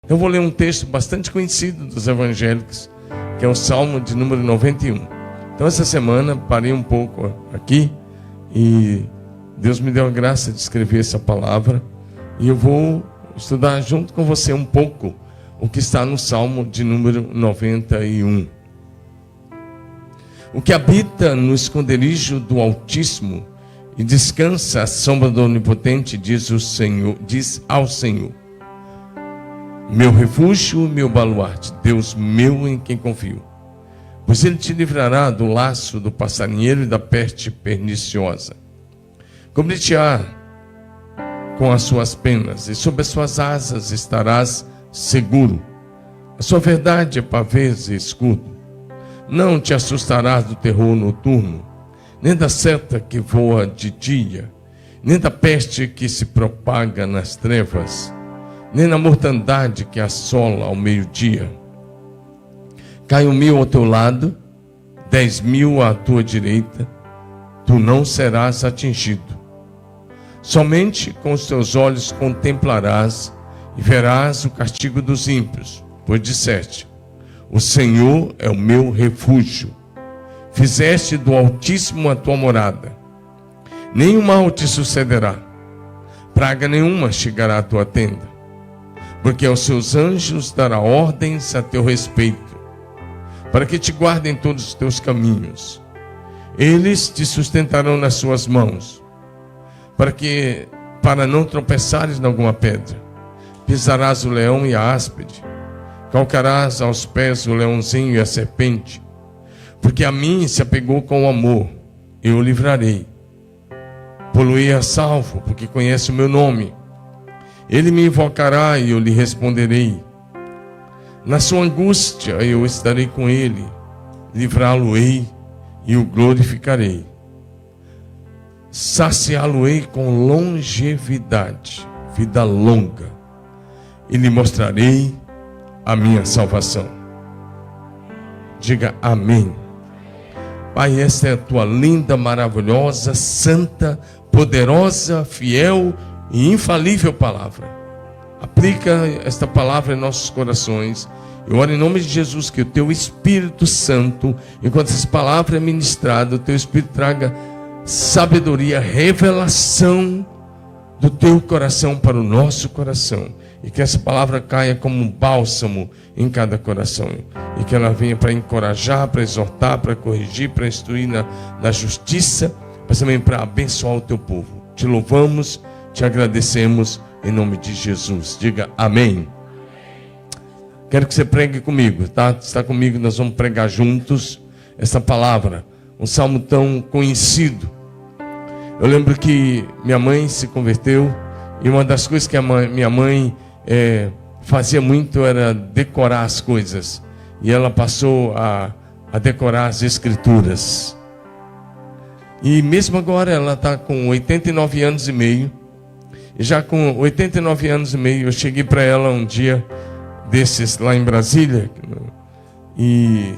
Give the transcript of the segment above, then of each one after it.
Então eu vou ler um texto bastante conhecido dos evangélicos, que é o Salmo de número 91. Então essa semana parei um pouco aqui e Deus me deu a graça de escrever essa palavra, e eu vou estudar junto com você um pouco o que está no Salmo de número 91. O que habita no esconderijo do Altíssimo e descansa à sombra do Onipotente, diz ao Senhor: meu refúgio e meu baluarte, Deus meu em quem confio. Pois ele te livrará do laço do passarinheiro e da peste perniciosa. Cobrir-te-á com as suas penas, e sob as suas asas estarás seguro. A sua verdade é pavês e escudo. Não te assustarás do terror noturno, nem da seta que voa de dia, nem da peste que se propaga nas trevas, nem na mortandade que assola ao meio-dia. Cai 1.000 ao teu lado, 10.000 à tua direita, tu não serás atingido. Somente com os teus olhos contemplarás e verás o castigo dos ímpios, pois disseste: o Senhor é o meu refúgio. Fizeste do Altíssimo a tua morada. Nenhum mal te sucederá, praga nenhuma chegará à tua tenda, porque aos seus anjos dará ordens a teu respeito, para que te guardem todos os teus caminhos. Eles te sustentarão nas suas mãos, para não tropeçares em alguma pedra. Pisarás o leão e a áspide, calcarás aos pés o leãozinho e a serpente. Porque a mim se apegou com amor, eu o livrarei. Poluei a salvo, porque conhece o meu nome. Ele me invocará e eu lhe responderei. Na sua angústia eu estarei com ele, livrá-lo-ei e o glorificarei. Saciá-lo-ei com longevidade, vida longa, e lhe mostrarei a minha salvação. Diga amém. Pai, esta é a tua linda, maravilhosa, santa, poderosa, fiel e infalível palavra. Aplica esta palavra em nossos corações. Eu oro em nome de Jesus que o teu Espírito Santo, enquanto essa palavra é ministrada, o teu Espírito traga sabedoria, revelação do teu coração para o nosso coração, e que essa palavra caia como um bálsamo em cada coração, e que ela venha para encorajar, para exortar, para corrigir, para instruir na justiça, mas também para abençoar o teu povo. Te louvamos, te agradecemos em nome de Jesus. Diga amém. Quero que você pregue comigo, tá? Está comigo, nós vamos pregar juntos essa palavra, um salmo tão conhecido. Eu lembro que minha mãe se converteu, e uma das coisas que minha mãe fazia muito era decorar as coisas. E ela passou a decorar as escrituras. E mesmo agora ela está com 89 anos e meio. E já com 89 anos e meio eu cheguei para ela um dia desses lá em Brasília. E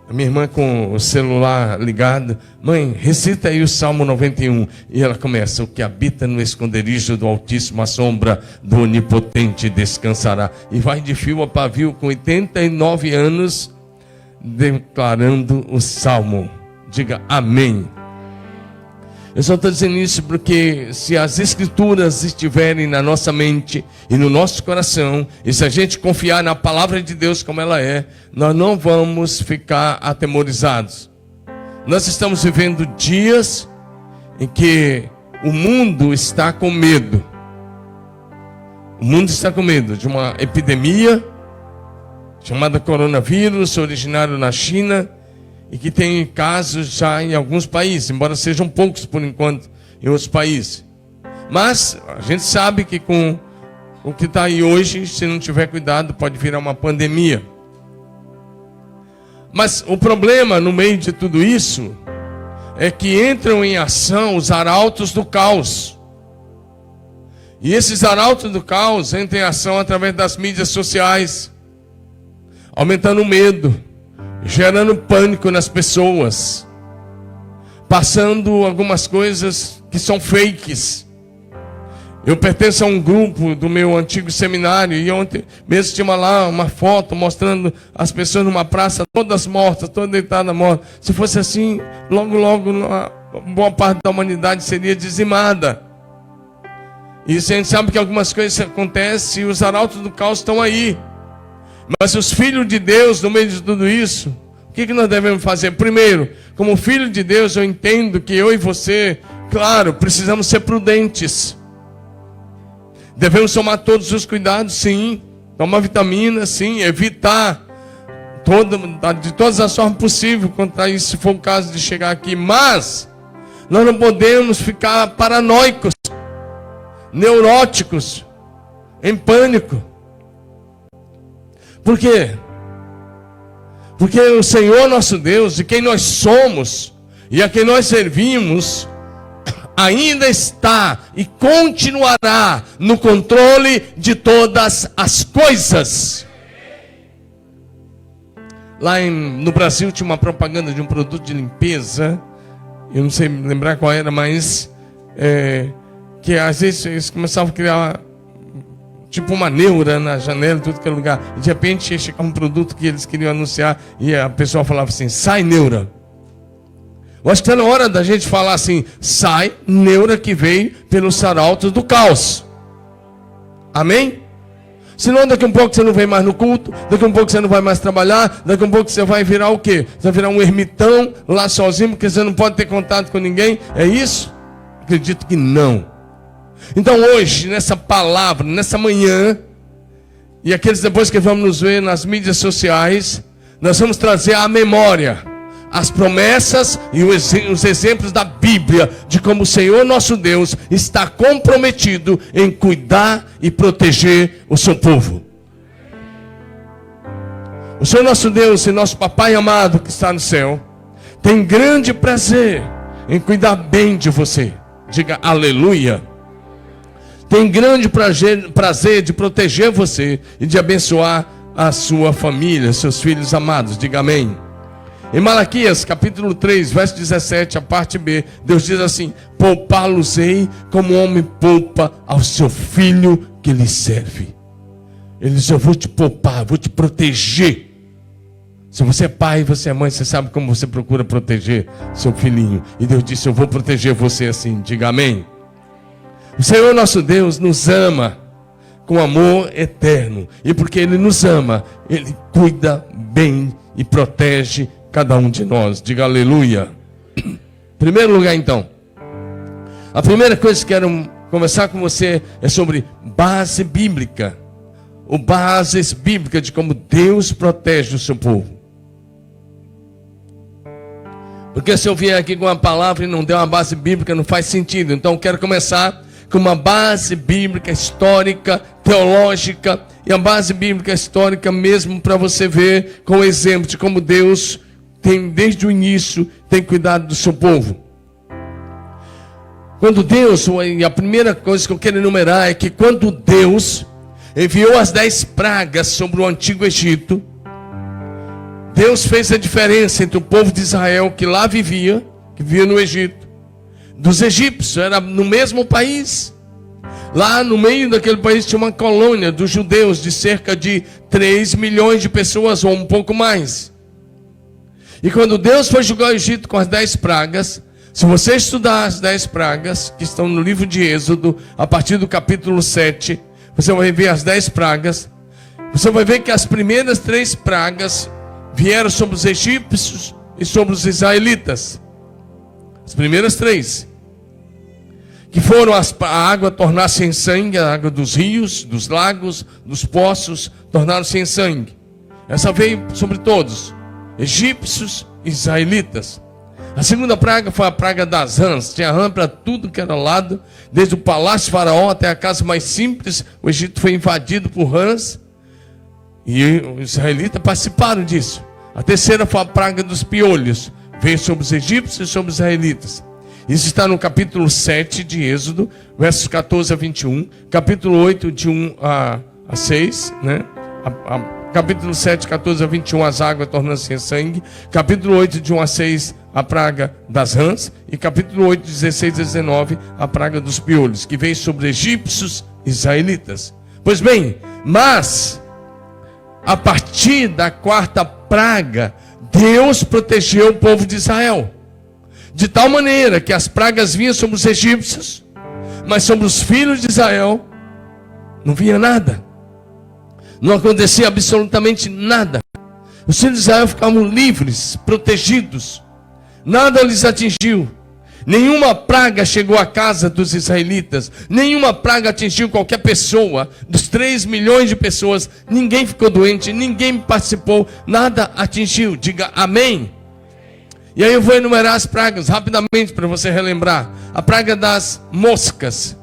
a minha irmã com o celular ligado: mãe, recita aí o Salmo 91. E ela começa: o que habita no esconderijo do Altíssimo, a sombra do Onipotente descansará. E vai de fio a pavio com 89 anos declarando o Salmo. Diga amém. Eu só estou dizendo isso porque se as escrituras estiverem na nossa mente e no nosso coração, e se a gente confiar na palavra de Deus como ela é, nós não vamos ficar atemorizados. Nós estamos vivendo dias em que o mundo está com medo. O mundo está com medo de uma epidemia chamada coronavírus, originário na China, e que tem casos já em alguns países, embora sejam poucos por enquanto em outros países. Mas a gente sabe que com o que está aí hoje, se não tiver cuidado, pode virar uma pandemia. Mas o problema no meio de tudo isso é que entram em ação os arautos do caos. E esses arautos do caos entram em ação através das mídias sociais, aumentando o medo, gerando pânico nas pessoas, passando algumas coisas que são fakes. Eu pertenço a um grupo do meu antigo seminário e ontem mesmo tinha lá uma foto mostrando as pessoas numa praça todas mortas, todas deitadas mortas. Se fosse assim, logo uma boa parte da humanidade seria dizimada. E a gente sabe que algumas coisas acontecem e os arautos do caos estão aí. Mas os filhos de Deus, no meio de tudo isso, o que nós devemos fazer? Primeiro, como filho de Deus, eu entendo que eu e você, claro, precisamos ser prudentes. Devemos tomar todos os cuidados, sim. Tomar vitamina, sim. Evitar de todas as formas possíveis contra isso, se for o caso de chegar aqui. Mas nós não podemos ficar paranoicos, neuróticos, em pânico. Por quê? Porque o Senhor nosso Deus, de quem nós somos e a quem nós servimos, ainda está e continuará no controle de todas as coisas. Lá no Brasil tinha uma propaganda de um produto de limpeza, eu não sei lembrar qual era, mas que às vezes eles começavam a criar tipo uma neura na janela, tudo que é lugar, e de repente chegava um produto que eles queriam anunciar e a pessoa falava assim: sai neura. Eu acho que está na hora da gente falar assim: sai neura que veio pelos arautos do caos. Amém? Senão daqui a um pouco você não vem mais no culto, daqui a um pouco você não vai mais trabalhar, daqui a um pouco você vai virar o quê? Você vai virar um ermitão lá sozinho, porque você não pode ter contato com ninguém. É isso? Acredito que não. Então hoje, nessa palavra, nessa manhã, e aqueles depois que vamos nos ver nas mídias sociais, nós vamos trazer à memória as promessas e os exemplos da Bíblia de como o Senhor nosso Deus está comprometido em cuidar e proteger o seu povo. O Senhor nosso Deus e nosso Papai amado que está no céu tem grande prazer em cuidar bem de você. Diga aleluia. Tem grande prazer de proteger você e de abençoar a sua família, seus filhos amados. Diga amém. Em Malaquias, capítulo 3, verso 17, a parte B, Deus diz assim: poupá-los-ei como um homem poupa ao seu filho que lhe serve. Ele diz: eu vou te poupar, vou te proteger. Se você é pai, você é mãe, você sabe como você procura proteger seu filhinho. E Deus disse: eu vou proteger você assim. Diga amém. O Senhor nosso Deus nos ama com amor eterno. E porque Ele nos ama, Ele cuida bem e protege cada um de nós. Diga aleluia. Em primeiro lugar, então, a primeira coisa que quero conversar com você é sobre base bíblica. Ou bases bíblicas de como Deus protege o seu povo. Porque se eu vier aqui com uma palavra e não der uma base bíblica, não faz sentido. Então eu quero começar com uma base bíblica, histórica, teológica, e a base bíblica histórica mesmo para você ver com o exemplo de como Deus tem, desde o início, tem cuidado do seu povo. Quando Deus, e a primeira coisa que eu quero enumerar é que quando Deus enviou as 10 pragas sobre o antigo Egito, Deus fez a diferença entre o povo de Israel que lá vivia, que vivia no Egito, dos egípcios, era no mesmo país. Lá no meio daquele país tinha uma colônia dos judeus de cerca de 3 milhões de pessoas ou um pouco mais. E quando Deus foi julgar o Egito com as 10 pragas, se você estudar as 10 pragas, que estão no livro de Êxodo, a partir do capítulo 7, você vai ver as 10 pragas. Você vai ver que as primeiras 3 pragas vieram sobre os egípcios e sobre os israelitas. As primeiras 3. Que foram a água tornar-se em sangue, a água dos rios, dos lagos, dos poços, tornaram-se em sangue. Essa veio sobre todos, egípcios e israelitas. A segunda praga foi a praga das rãs. Tinha rã para tudo que era lado, desde o palácio de Faraó até a casa mais simples. O Egito foi invadido por rãs e os israelitas participaram disso. A terceira foi a praga dos piolhos. Veio sobre os egípcios e sobre os israelitas. Isso está no capítulo 7 de Êxodo, versos 14 a 21. Capítulo 8, de 1 a 6, né? Capítulo 7, 14 a 21, as águas tornando-se em sangue. Capítulo 8, de 1 a 6, a praga das rãs, e capítulo 8, 16 e 19, a praga dos piolhos, que veio sobre egípcios e israelitas. Pois bem, mas a partir da quarta praga, Deus protegeu o povo de Israel, de tal maneira que as pragas vinham sobre os egípcios, mas sobre os filhos de Israel não vinha nada, não acontecia absolutamente nada. Os filhos de Israel ficavam livres, protegidos, nada lhes atingiu. Nenhuma praga chegou à casa dos israelitas, nenhuma praga atingiu qualquer pessoa. Dos 3 milhões de pessoas, ninguém ficou doente, ninguém participou, nada atingiu. Diga amém. E aí eu vou enumerar as pragas rapidamente para você relembrar. A praga das moscas,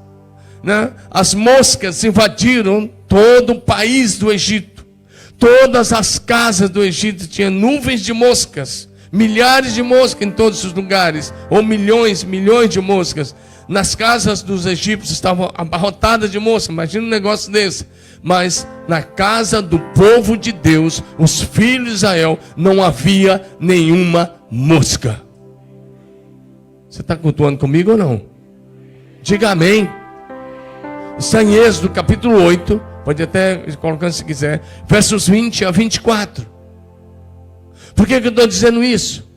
né? As moscas invadiram todo o país do Egito. Todas as casas do Egito tinham nuvens de moscas. Milhares de moscas em todos os lugares, ou milhões de moscas. Nas casas dos egípcios estavam abarrotadas de moscas. Imagina um negócio desse. Mas na casa do povo de Deus, os filhos de Israel, não havia nenhuma mosca. Você está cultuando comigo ou não? Diga amém. Está em Êxodo capítulo 8, pode até colocar se quiser, versos 20 a 24. Por que eu estou dizendo isso?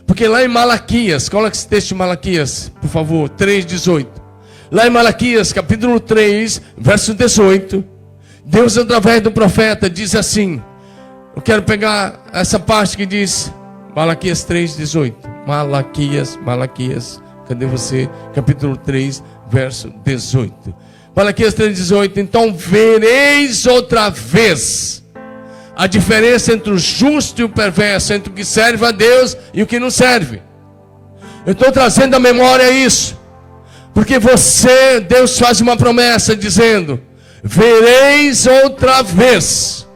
Porque lá em Malaquias, coloca esse texto de Malaquias, por favor, 3:18. Lá em Malaquias, capítulo 3, verso 18, Deus, através do profeta, diz assim. Eu quero pegar essa parte que diz, Malaquias 3:18. Malaquias, cadê você? Capítulo 3, verso 18. Malaquias 3:18. Então vereis outra vez a diferença entre o justo e o perverso, entre o que serve a Deus e o que não serve. Eu estou trazendo à memória isso, porque Deus faz uma promessa dizendo: vereis outra vez.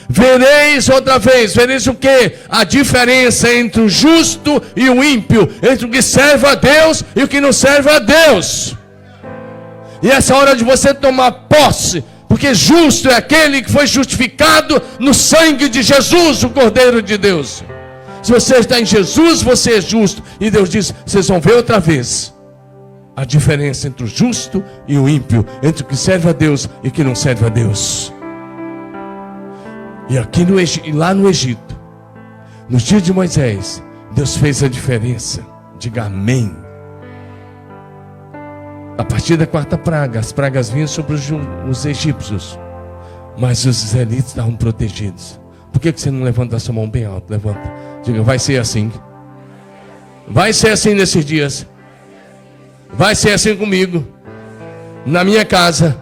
Vereis outra vez. Vereis o que? A diferença entre o justo e o ímpio, entre o que serve a Deus e o que não serve a Deus. E essa é a hora de você tomar posse, porque justo é aquele que foi justificado no sangue de Jesus, o Cordeiro de Deus. Se você está em Jesus, você é justo. E Deus diz, vocês vão ver outra vez a diferença entre o justo e o ímpio, entre o que serve a Deus e o que não serve a Deus. E aqui lá no Egito, nos dias de Moisés, Deus fez a diferença. Diga amém. A partir da quarta praga, as pragas vinham sobre os egípcios, mas os israelitas estavam protegidos. Por que você não levanta a sua mão bem alto? Levanta. Diga, vai ser assim. Vai ser assim nesses dias. Vai ser assim comigo, na minha casa,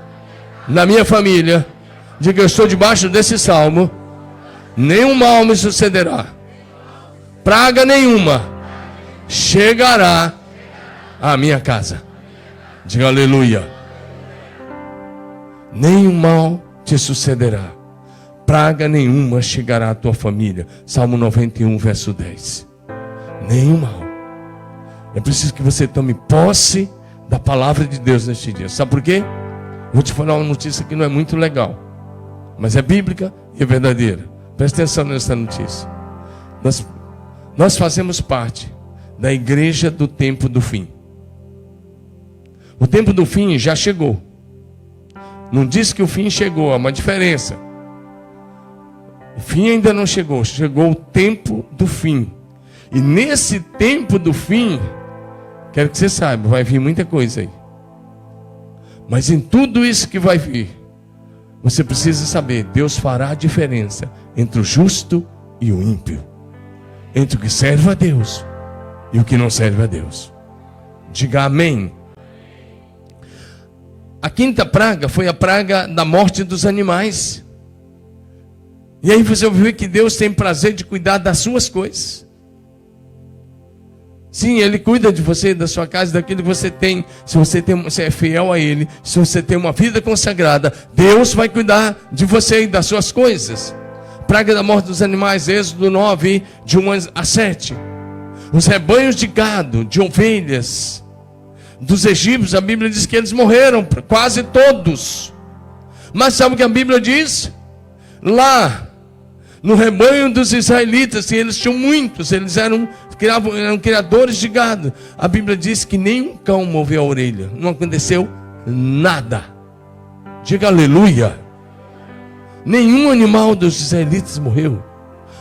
na minha família. Diga, eu estou debaixo desse salmo. Nenhum mal me sucederá. Praga nenhuma chegará à minha casa. Diga aleluia. Nenhum mal te sucederá. Praga nenhuma chegará à tua família. Salmo 91, verso 10. Nenhum mal. É preciso que você tome posse da palavra de Deus neste dia. Sabe por quê? Vou te falar uma notícia que não é muito legal, mas é bíblica e é verdadeira. Presta atenção nessa notícia. Nós fazemos parte da igreja do tempo do fim. O tempo do fim já chegou. Não diz que o fim chegou, há uma diferença. O fim ainda não chegou, chegou o tempo do fim. E nesse tempo do fim, quero que você saiba, vai vir muita coisa aí. Mas em tudo isso que vai vir, você precisa saber, Deus fará a diferença entre o justo e o ímpio, entre o que serve a Deus e o que não serve a Deus. Diga amém. A quinta praga foi a praga da morte dos animais. E aí você ouviu que Deus tem prazer de cuidar das suas coisas. Sim, Ele cuida de você, da sua casa, daquilo que você tem. Se você é fiel a Ele, se você tem uma vida consagrada, Deus vai cuidar de você e das suas coisas. Praga da morte dos animais, Êxodo 9, de 1 a 7. Os rebanhos de gado, de ovelhas, dos egípcios, a Bíblia diz que eles morreram, quase todos. Mas sabe o que a Bíblia diz? Lá, no rebanho dos israelitas, e eles tinham muitos, eles eram criadores de gado. A Bíblia diz que nenhum cão moveu a orelha, não aconteceu nada. Diga aleluia. Nenhum animal dos israelitas morreu,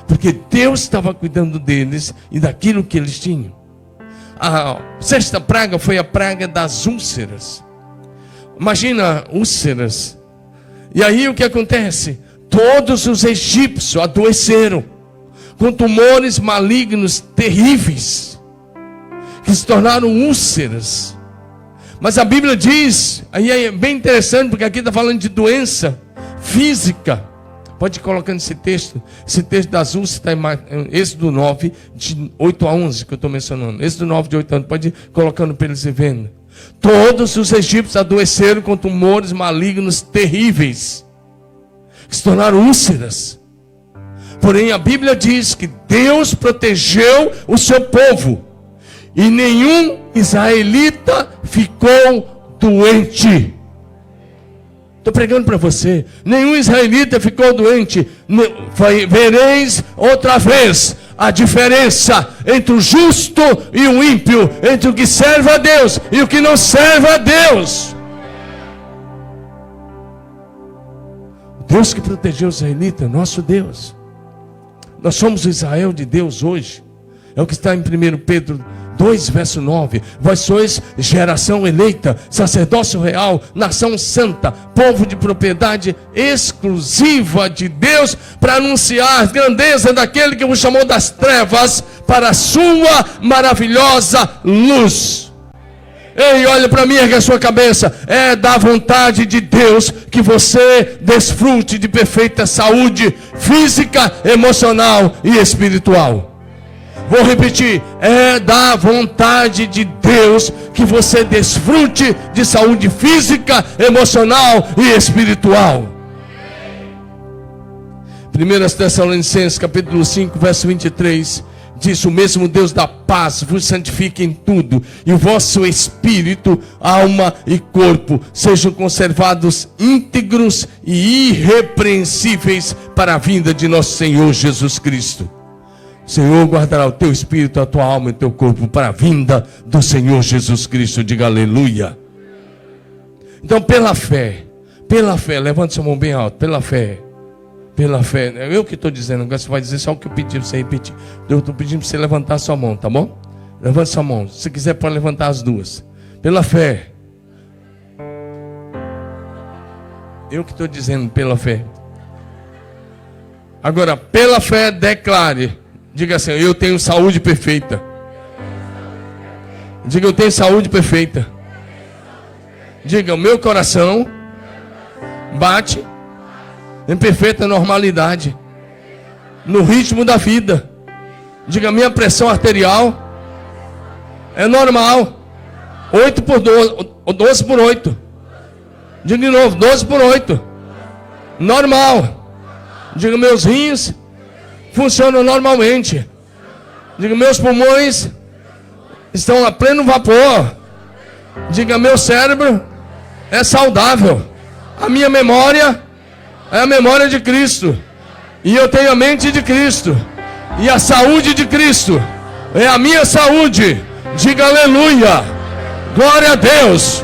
porque Deus estava cuidando deles e daquilo que eles tinham. A sexta praga foi a praga das úlceras. Imagina úlceras. E aí o que acontece? Todos os egípcios adoeceram com tumores malignos terríveis, que se tornaram úlceras. Mas a Bíblia diz, aí é bem interessante, porque aqui está falando de doença física. Pode ir colocando esse texto das úlceras está em Êxodo 9, de 8 a 11, que eu estou mencionando. Êxodo 9, de 8 a 11, pode ir colocando para eles vendo. Todos os egípcios adoeceram com tumores malignos terríveis, que se tornaram úlceras. Porém a Bíblia diz que Deus protegeu o seu povo, e nenhum israelita ficou doente. Estou pregando para você. Nenhum israelita ficou doente. Vereis outra vez a diferença entre o justo e o ímpio, entre o que serve a Deus e o que não serve a Deus. Deus que protegeu o israelita, nosso Deus. Nós somos o Israel de Deus hoje. É o que está em 1 Pedro 2, verso 9. Vós sois geração eleita, sacerdócio real, nação santa, povo de propriedade exclusiva de Deus, para anunciar a grandeza daquele que vos chamou das trevas para a sua maravilhosa luz. Ei, olha para mim, ergue a sua cabeça. É da vontade de Deus que você desfrute de perfeita saúde física, emocional e espiritual. Vou repetir, é da vontade de Deus que você desfrute de saúde física, emocional e espiritual. 1 Tessalonicenses capítulo 5, verso 23, diz: o mesmo Deus da paz vos santifique em tudo, e o vosso espírito, alma e corpo sejam conservados íntegros e irrepreensíveis para a vinda de nosso Senhor Jesus Cristo. O Senhor guardará o teu espírito, a tua alma e o teu corpo para a vinda do Senhor Jesus Cristo. Diga aleluia. Então, pela fé, levante sua mão bem alto, pela fé, eu que estou dizendo, agora você vai dizer só o que eu pedi para você repetir. Eu estou pedindo para você levantar sua mão, tá bom? Levante sua mão, se quiser pode levantar as duas. Pela fé, eu que estou dizendo, pela fé. Agora, pela fé, declare. Diga assim: eu tenho saúde perfeita. Diga: eu tenho saúde perfeita. Diga: o meu coração bate em perfeita normalidade, no ritmo da vida. Diga: minha pressão arterial é normal. 8 por 12, 12 por 8. Diga de novo: 12 por 8. Normal. Diga: meus rins funcionam normalmente. Diga: meus pulmões estão a pleno vapor. Diga: meu cérebro é saudável. A minha memória é a memória de Cristo. E eu tenho a mente de Cristo. E a saúde de Cristo é a minha saúde. Diga aleluia. Glória a Deus.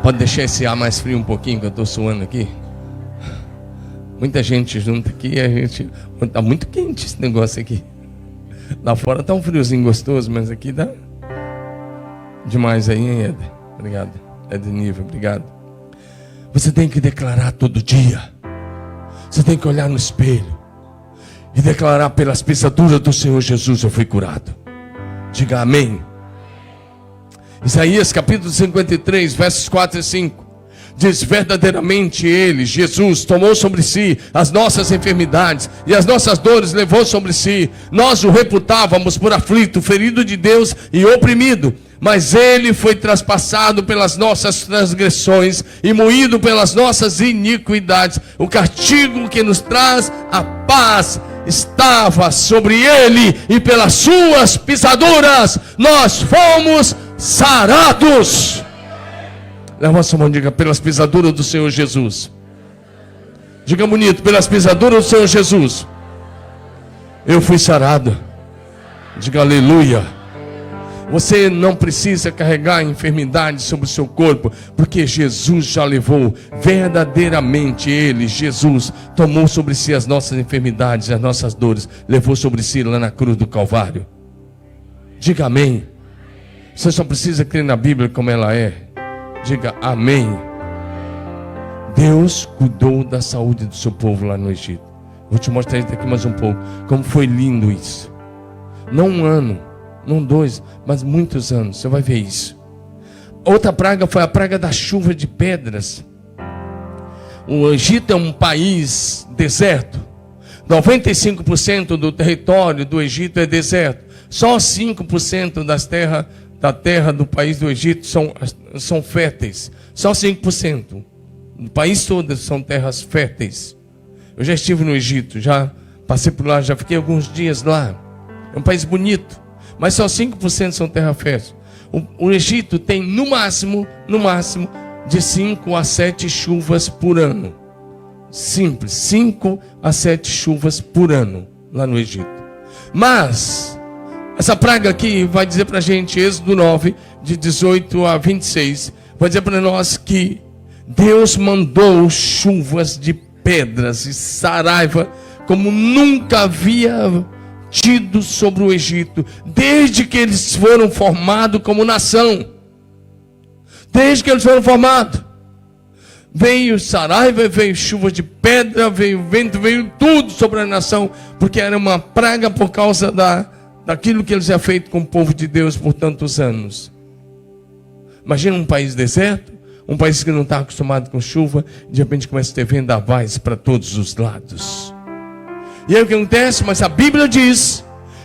Pode deixar esse ar mais frio um pouquinho, que eu estou suando aqui. Muita gente junto aqui, está muito quente esse negócio aqui. Lá fora está um friozinho gostoso, mas aqui dá demais aí, hein, Ed? Obrigado. Ednível, obrigado. Você tem que declarar todo dia. Você tem que olhar no espelho e declarar: pelas pisaduras do Senhor Jesus eu fui curado. Diga amém. Isaías capítulo 53, versos 4 e 5 diz: verdadeiramente Ele, Jesus, tomou sobre si as nossas enfermidades e as nossas dores levou sobre si. Nós o reputávamos por aflito, ferido de Deus e oprimido, mas Ele foi traspassado pelas nossas transgressões e moído pelas nossas iniquidades. O castigo que nos traz a paz estava sobre Ele, e pelas suas pisaduras nós fomos sarados. Leva a sua mão, diga: pelas pisaduras do Senhor Jesus. Diga bonito: pelas pisaduras do Senhor Jesus, eu fui sarado. Diga aleluia. Você não precisa carregar enfermidade sobre o seu corpo, porque Jesus já levou. Verdadeiramente Ele, Jesus, tomou sobre si as nossas enfermidades, as nossas dores, levou sobre si lá na cruz do Calvário. Diga amém. Você só precisa crer na Bíblia como ela é. Diga amém. Deus cuidou da saúde do seu povo lá no Egito. Vou te mostrar isso aqui mais um pouco, como foi lindo isso. Não um ano, não 2, mas muitos anos. Você vai ver isso. Outra praga foi a praga da chuva de pedras. O Egito é um país deserto. 95% do território do Egito é deserto. Só 5% da terra do país do Egito são férteis. Só 5%. O país todo são terras férteis. Eu já estive no Egito, já passei por lá, já fiquei alguns dias lá. É um país bonito, mas só 5% são terra fértil. O Egito tem no máximo, de 5 a 7 chuvas por ano. Simples, 5 a 7 chuvas por ano lá no Egito. Mas essa praga aqui vai dizer para a gente, Êxodo 9, de 18 a 26, vai dizer para nós que Deus mandou chuvas de pedras e saraiva como nunca havia tido sobre o Egito, desde que eles foram formados como nação. Desde que eles foram formados, veio saraiva, veio chuva de pedra, veio vento, veio tudo sobre a nação, porque era uma praga por causa daquilo que eles já feito com o povo de Deus por tantos anos. Imagina um país deserto, um país que não está acostumado com chuva, de repente começa a ter vendavais para todos os lados. E aí o que acontece? Mas a Bíblia diz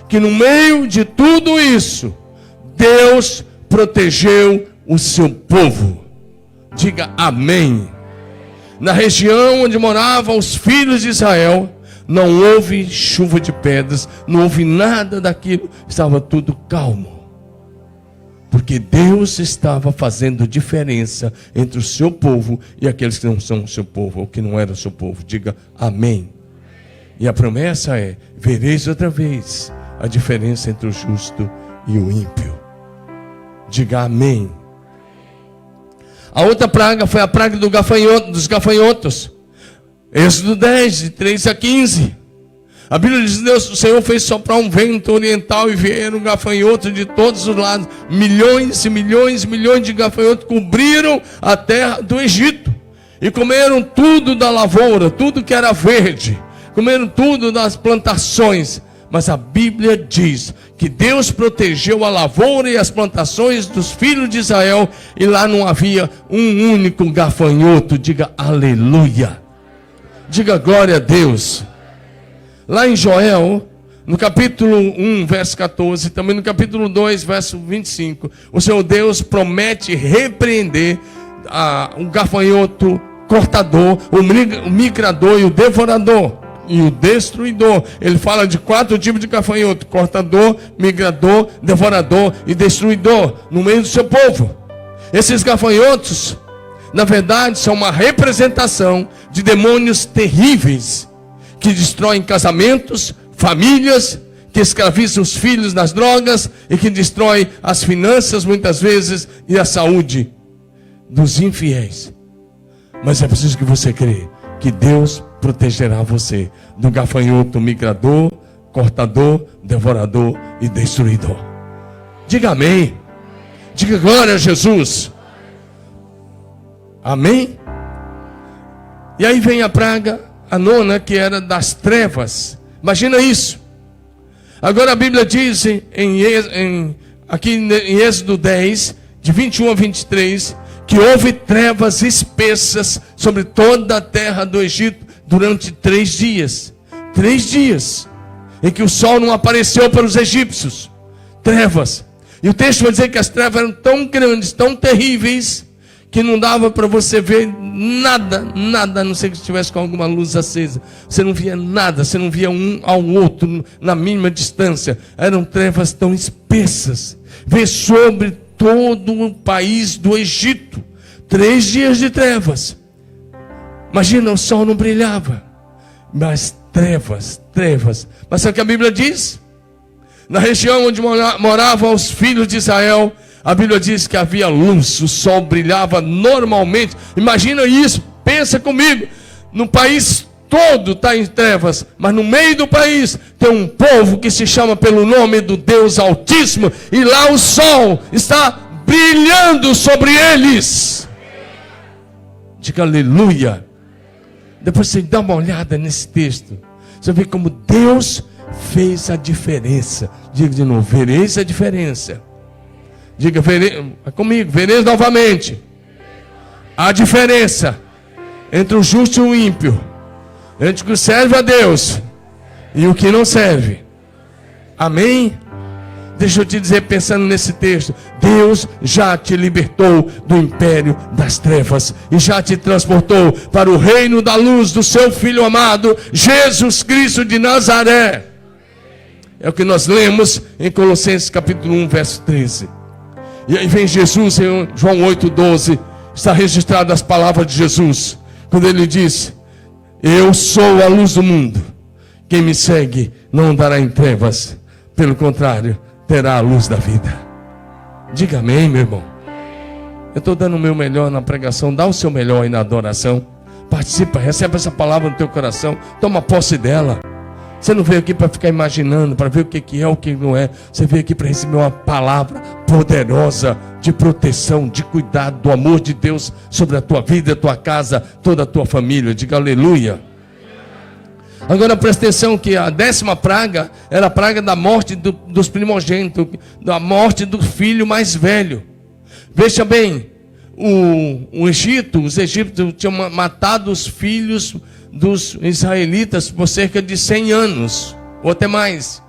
que no meio de tudo isso, Deus protegeu o seu povo. Diga amém. Na região onde moravam os filhos de Israel, não houve chuva de pedras, não houve nada daquilo, estava tudo calmo. Porque Deus estava fazendo diferença entre o seu povo e aqueles que não são o seu povo, ou que não eram o seu povo. Diga amém. E a promessa é: vereis outra vez a diferença entre o justo e o ímpio. Diga amém. A outra praga foi a praga dos gafanhotos. Êxodo 10, de 3 a 15. A Bíblia diz: Deus, o Senhor fez soprar um vento oriental e vieram gafanhotos de todos os lados. Milhões e milhões de gafanhotos cobriram a terra do Egito. E comeram tudo da lavoura, tudo que era verde. Comeram tudo das plantações. Mas a Bíblia diz que Deus protegeu a lavoura e as plantações dos filhos de Israel. E lá não havia um único gafanhoto. Diga aleluia. Diga glória a Deus. Lá em Joel, no capítulo 1, verso 14, também no capítulo 2, verso 25, o Senhor Deus promete repreender o gafanhoto cortador, o migrador e o devorador e o destruidor. Ele fala de 4 tipos de gafanhoto: cortador, migrador, devorador e destruidor, no meio do seu povo. Esses gafanhotos, na verdade, são uma representação de demônios terríveis, que destroem casamentos, famílias, que escravizam os filhos nas drogas e que destrói as finanças muitas vezes e a saúde dos infiéis. Mas é preciso que você crê que Deus protegerá você do gafanhoto migrador, cortador, devorador e destruidor. Diga amém. Diga glória a Jesus. Amém? E aí vem a praga, a nona, que era das trevas. Imagina isso. Agora a Bíblia diz aqui em Êxodo 10, de 21 a 23, que houve trevas espessas sobre toda a terra do Egito durante 3 dias. 3 dias em que o sol não apareceu para os egípcios. Trevas. E o texto vai dizer que as trevas eram tão grandes, tão terríveis, que não dava para você ver nada, a não ser que estivesse com alguma luz acesa. Você não via nada, você não via um ao outro na mínima distância. Eram trevas tão espessas. Veio sobre todo o país do Egito. 3 dias de trevas. Imagina, o sol não brilhava, mas trevas. Mas sabe o que a Bíblia diz? Na região onde moravam os filhos de Israel, a Bíblia diz que havia luz, o sol brilhava normalmente. Imagina isso, pensa comigo, no país todo está em trevas, mas no meio do país tem um povo que se chama pelo nome do Deus Altíssimo, e lá o sol está brilhando sobre eles. Diga aleluia. Depois você dá uma olhada nesse texto, você vê como Deus fez a diferença. Diga de novo, vereis a diferença. Diga comigo, vereis novamente a diferença entre o justo e o ímpio, entre o que serve a Deus e o que não serve. Amém? Deixa eu te dizer, pensando nesse texto, Deus já te libertou do império das trevas e já te transportou para o reino da luz do seu Filho amado, Jesus Cristo de Nazaré. É o que nós lemos em Colossenses capítulo 1, verso 13. E aí vem Jesus em João 8,12. Está registrado as palavras de Jesus, quando ele diz: eu sou a luz do mundo, quem me segue não andará em trevas, pelo contrário, terá a luz da vida. Diga amém, meu irmão. Eu estou dando o meu melhor na pregação. Dá o seu melhor aí na adoração. Participa, recebe essa palavra no teu coração, toma posse dela. Você não veio aqui para ficar imaginando, para ver o que é, o que não é. Você veio aqui para receber uma palavra poderosa de proteção, de cuidado, do amor de Deus sobre a tua vida, a tua casa, toda a tua família. Diga aleluia. Agora presta atenção que a 10ª praga era a praga da morte dos primogênitos, da morte do filho mais velho. Veja bem, os egípcios tinham matado os filhos dos israelitas por cerca de 100 anos, ou até mais.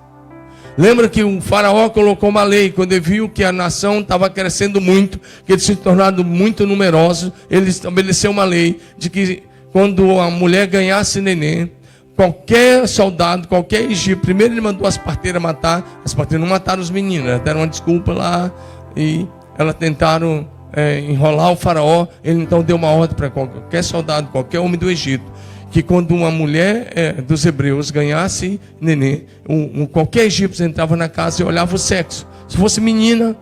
Lembra que o faraó colocou uma lei, quando ele viu que a nação estava crescendo muito, que eles se tornaram muito numerosos, ele estabeleceu uma lei de que quando a mulher ganhasse neném, qualquer soldado, qualquer egípcio, primeiro ele mandou as parteiras matar. As parteiras não mataram os meninos, elas deram uma desculpa lá e elas tentaram enrolar o faraó. Ele então deu uma ordem para qualquer soldado, qualquer homem do Egito, que quando uma mulher dos hebreus ganhasse neném, qualquer egípcio entrava na casa e olhava o sexo. Se fosse menina,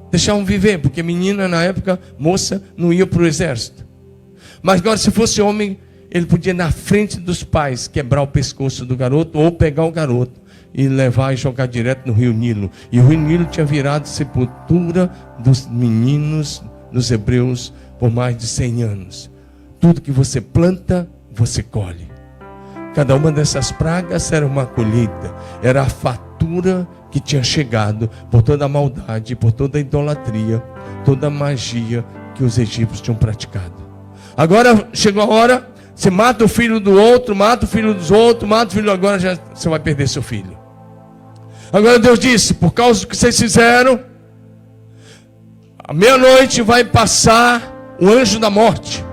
deixavam viver, porque menina na época, moça, não ia para o exército. Mas agora se fosse homem, ele podia na frente dos pais quebrar o pescoço do garoto, ou pegar o garoto e levar e jogar direto no rio Nilo. E o rio Nilo tinha virado sepultura dos meninos dos hebreus por mais de 100 anos. Tudo que você planta, você colhe. Cada uma dessas pragas era uma colheita, era a fatura que tinha chegado por toda a maldade, por toda a idolatria, toda a magia que os egípcios tinham praticado. Agora chegou a hora, você mata o filho do outro, mata o filho dos outros, mata o filho, agora já você vai perder seu filho. Agora Deus disse: por causa do que vocês fizeram, à meia-noite vai passar o anjo da morte.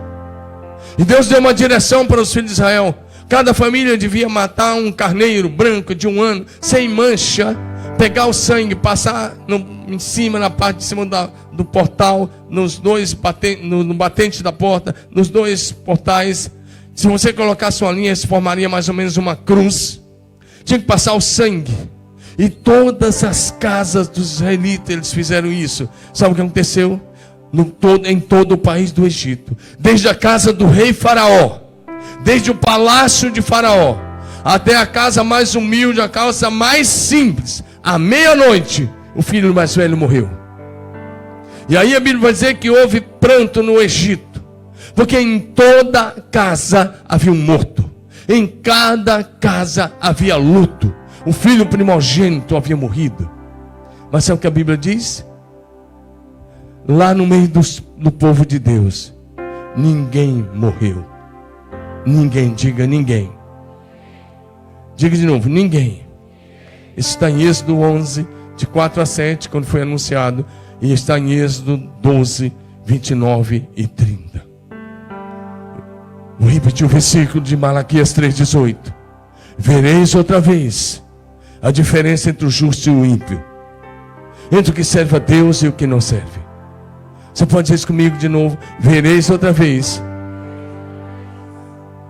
E Deus deu uma direção para os filhos de Israel. Cada família devia matar um carneiro branco de 1 ano, sem mancha, pegar o sangue, passar em cima, na parte de cima do portal, no batente da porta, nos 2 portais. Se você colocasse uma linha, se formaria mais ou menos uma cruz. Tinha que passar o sangue. E todas as casas dos israelitas, eles fizeram isso. Sabe o que aconteceu? Em todo o país do Egito, desde a casa do rei Faraó, desde o palácio de Faraó, até a casa mais humilde, a casa mais simples, à meia-noite, o filho mais velho morreu. E aí a Bíblia vai dizer que houve pranto no Egito, porque em toda casa havia um morto, em cada casa havia luto, o filho primogênito havia morrido. Mas sabe o que a Bíblia diz? Lá no meio do povo de Deus, ninguém morreu. Ninguém, diga ninguém. Diga de novo, ninguém. Isso está em Êxodo 11, de 4 a 7, quando foi anunciado. E está em Êxodo 12, 29 e 30. Vou repetir o versículo de Malaquias 3,18. Vereis outra vez a diferença entre o justo e o ímpio, entre o que serve a Deus e o que não serve. Você pode dizer isso comigo de novo? Vereis outra vez.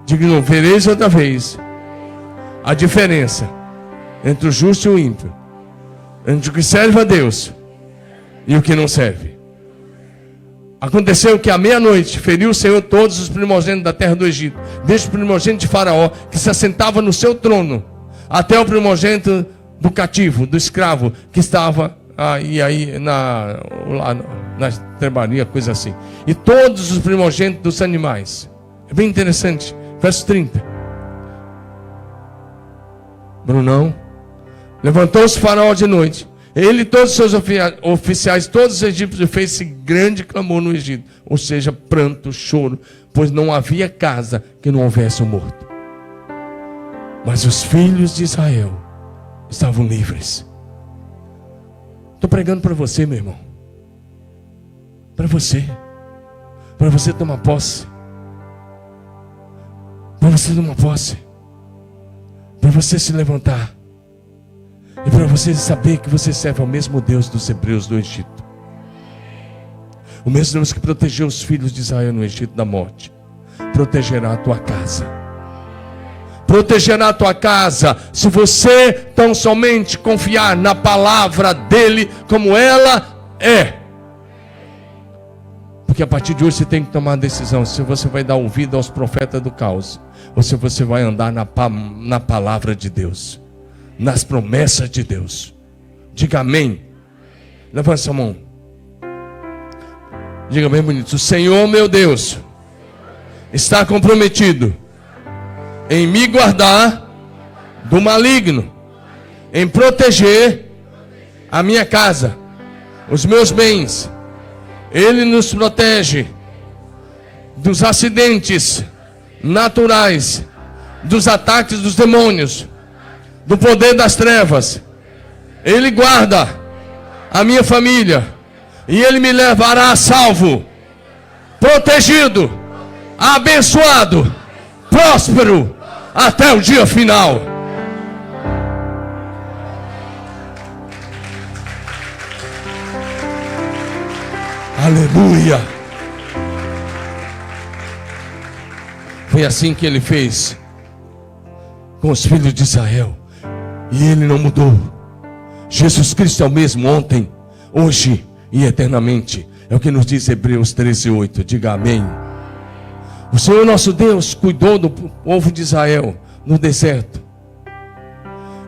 Diga de novo, vereis outra vez a diferença entre o justo e o ímpio, entre o que serve a Deus e o que não serve. Aconteceu que à meia-noite feriu o Senhor todos os primogênitos da terra do Egito, desde o primogênito de Faraó, que se assentava no seu trono, até o primogênito do cativo, do escravo, que estava aí na trebaria, coisa assim. E todos os primogênitos dos animais. É bem interessante. Verso 30. Brunão. Levantou-se Faraó de noite. Ele e todos os seus oficiais, todos os egípcios, fez esse grande clamor no Egito. Ou seja, pranto, choro, pois não havia casa que não houvesse um morto. Mas os filhos de Israel estavam livres. Estou pregando para você, meu irmão. Para você. Para você tomar posse. Para você tomar posse. Para você se levantar. E para você saber que você serve ao mesmo Deus dos hebreus do Egito. O mesmo Deus que protegeu os filhos de Israel no Egito da morte, protegerá a tua casa. Protegerá a tua casa, se você tão somente confiar na palavra dele como ela é. Porque a partir de hoje você tem que tomar uma decisão, se você vai dar ouvido aos profetas do caos, ou se você vai andar na palavra de Deus, nas promessas de Deus. Diga amém. Levanta sua mão. Diga bem bonito: o Senhor meu Deus está comprometido em me guardar do maligno, em proteger a minha casa, os meus bens. Ele nos protege dos acidentes naturais, dos ataques dos demônios, do poder das trevas. Ele guarda a minha família e Ele me levará a salvo, protegido, abençoado, próspero até o dia final. Aleluia. Foi assim que Ele fez com os filhos de Israel. E Ele não mudou. Jesus Cristo é o mesmo ontem, hoje e eternamente. É o que nos diz Hebreus 13:8. Diga amém. O Senhor nosso Deus cuidou do povo de Israel no deserto.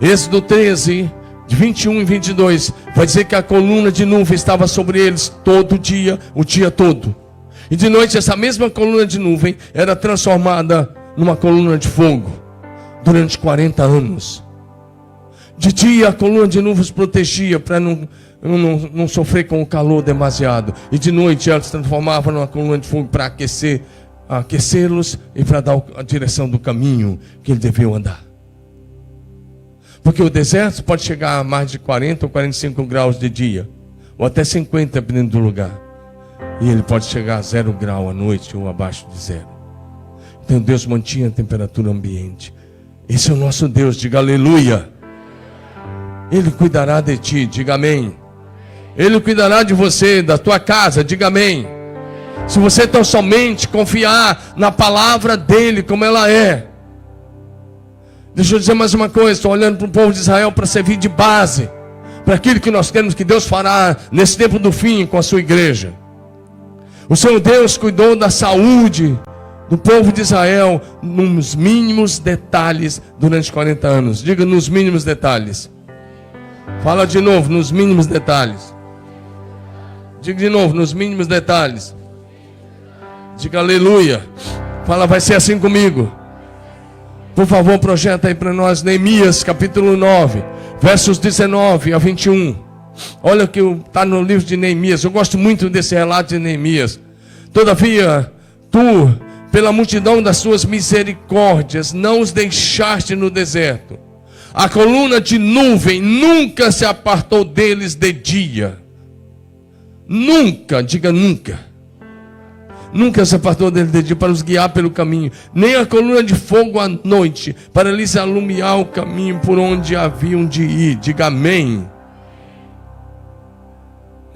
Êxodo 13, de 21 e 22, vai dizer que a coluna de nuvem estava sobre eles todo dia, o dia todo. E de noite essa mesma coluna de nuvem era transformada numa coluna de fogo durante 40 anos. De dia a coluna de nuvem os protegia para não sofrer com o calor demasiado. E de noite ela se transformava numa coluna de fogo para aquecê-los e para dar a direção do caminho que eles deviam andar. Porque o deserto pode chegar a mais de 40 ou 45 graus de dia, ou até 50 dependendo do lugar. E ele pode chegar a 0 grau à noite ou abaixo de 0. Então Deus mantinha a temperatura ambiente. Esse é o nosso Deus, diga aleluia. Ele cuidará de ti, diga amém. Ele cuidará de você, da tua casa, diga amém. Se você tão somente confiar na palavra dele como ela é. Deixa eu dizer mais uma coisa, estou olhando para o povo de Israel para servir de base para aquilo que nós queremos que Deus fará nesse tempo do fim com a sua igreja. O Senhor Deus cuidou da saúde do povo de Israel nos mínimos detalhes durante 40 anos. Diga nos mínimos detalhes. Fala de novo, nos mínimos detalhes. Diga de novo, nos mínimos detalhes. Diga aleluia. Fala, vai ser assim comigo. Por favor, projeta aí para nós Neemias capítulo 9, versos 19 a 21. Olha o que está no livro de Neemias. Eu gosto muito desse relato de Neemias. Todavia, tu, pela multidão das suas misericórdias, não os deixaste no deserto. A coluna de nuvem nunca se apartou deles de dia. Nunca, diga nunca. Nunca se apartou deles de dia para os guiar pelo caminho. Nem a coluna de fogo à noite para lhes alumiar o caminho por onde haviam de ir. Diga amém.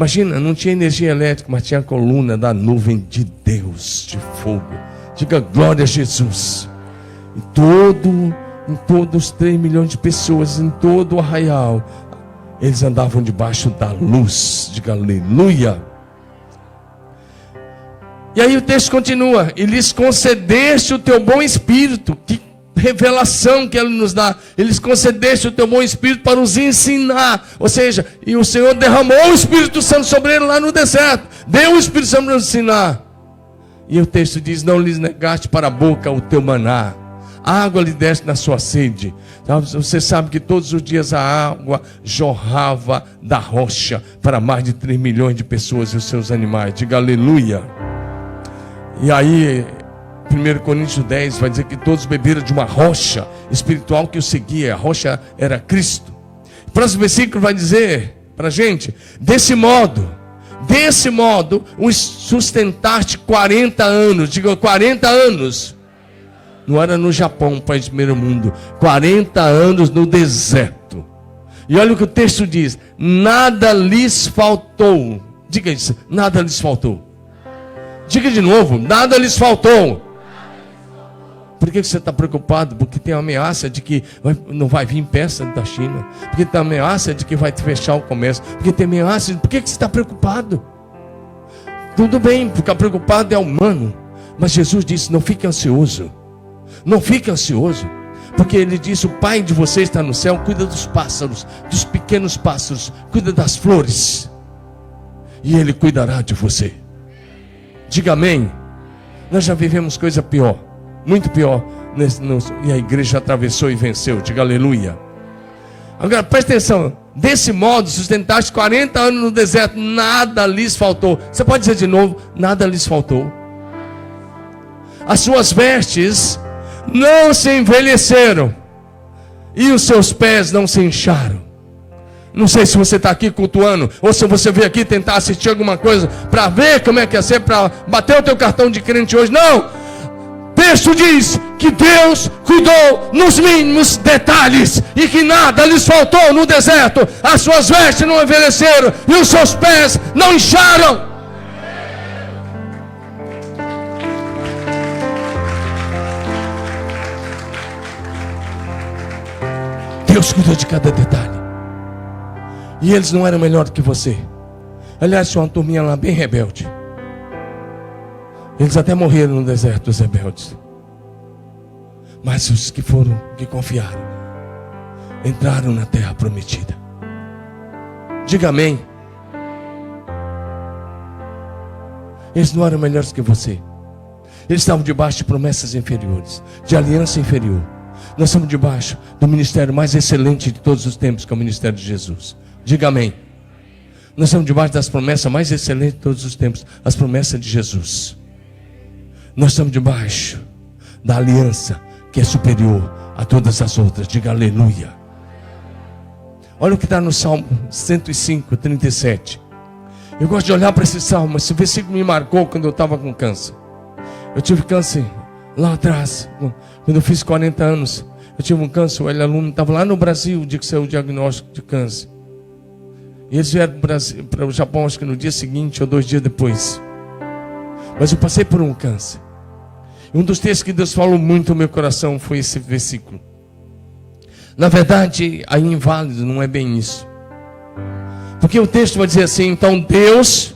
Imagina, não tinha energia elétrica, mas tinha a coluna da nuvem de Deus, de fogo. Diga glória a Jesus. Em todos os 3 milhões de pessoas, em todo o arraial, eles andavam debaixo da luz. Diga aleluia. E aí o texto continua: e lhes concedeste o teu bom espírito. Que revelação que ele nos dá. Eles concedeste o teu bom espírito para os ensinar. Ou seja, e o Senhor derramou o Espírito Santo sobre ele lá no deserto. Deu o Espírito Santo para ensinar. E o texto diz: não lhes negaste para a boca o teu maná. A água lhe deste na sua sede. Você sabe que todos os dias a água jorrava da rocha para mais de 3 milhões de pessoas e os seus animais. Diga aleluia. E aí 1 Coríntios 10 vai dizer que todos beberam de uma rocha espiritual que o seguia. A rocha era Cristo. O próximo versículo vai dizer para a gente: desse modo, os sustentaste 40 anos. Diga 40 anos. Não era no Japão, país do primeiro mundo. 40 anos no deserto. E olha o que o texto diz: nada lhes faltou. Diga isso, nada lhes faltou. Diga de novo, nada lhes faltou. Por que você está preocupado? Porque tem a ameaça de que não vai vir peça da China. Porque tem a ameaça de que vai fechar o comércio. Porque tem ameaça. Por que você está preocupado? Tudo bem, ficar preocupado é humano. Mas Jesus disse: não fique ansioso. Não fique ansioso. Porque ele disse: o Pai de vocês está no céu, cuida dos pássaros, dos pequenos pássaros, cuida das flores. E ele cuidará de você. Diga amém. Nós já vivemos coisa pior, muito pior, e a igreja atravessou e venceu. Diga aleluia. Agora presta atenção: desse modo sustentaste 40 anos no deserto, nada lhes faltou. Você pode dizer de novo: nada lhes faltou. As suas vestes não se envelheceram e os seus pés não se incharam. Não sei se você está aqui cultuando, ou se você veio aqui tentar assistir alguma coisa para ver como é que é ser, para bater o teu cartão de crente hoje. Não! O texto diz que Deus cuidou nos mínimos detalhes e que nada lhes faltou no deserto. As suas vestes não envelheceram e os seus pés não incharam. Deus cuidou de cada detalhe. E eles não eram melhor do que você. Aliás, tinha uma turminha lá bem rebelde. Eles até morreram no deserto, os rebeldes. Mas os que confiaram, entraram na terra prometida. Diga amém. Eles não eram melhores que você. Eles estavam debaixo de promessas inferiores, de aliança inferior. Nós estamos debaixo do ministério mais excelente de todos os tempos, que é o ministério de Jesus. Diga amém. Nós estamos debaixo das promessas mais excelentes de todos os tempos, as promessas de Jesus. Nós estamos debaixo da aliança que é superior a todas as outras. Diga aleluia. Olha o que está no Salmo 105, 37. Eu gosto de olhar para esse salmo. Esse versículo me marcou quando eu estava com câncer. Eu tive câncer lá atrás, quando eu fiz 40 anos. Eu tive um câncer, o aluno estava lá no Brasil, o dia que saiu o diagnóstico de câncer. E eles vieram para o Japão, acho que no dia seguinte ou 2 dias depois. Mas eu passei por um câncer. E um dos textos que Deus falou muito no meu coração foi esse versículo. Na verdade, aí inválido não é bem isso. Porque o texto vai dizer assim: então Deus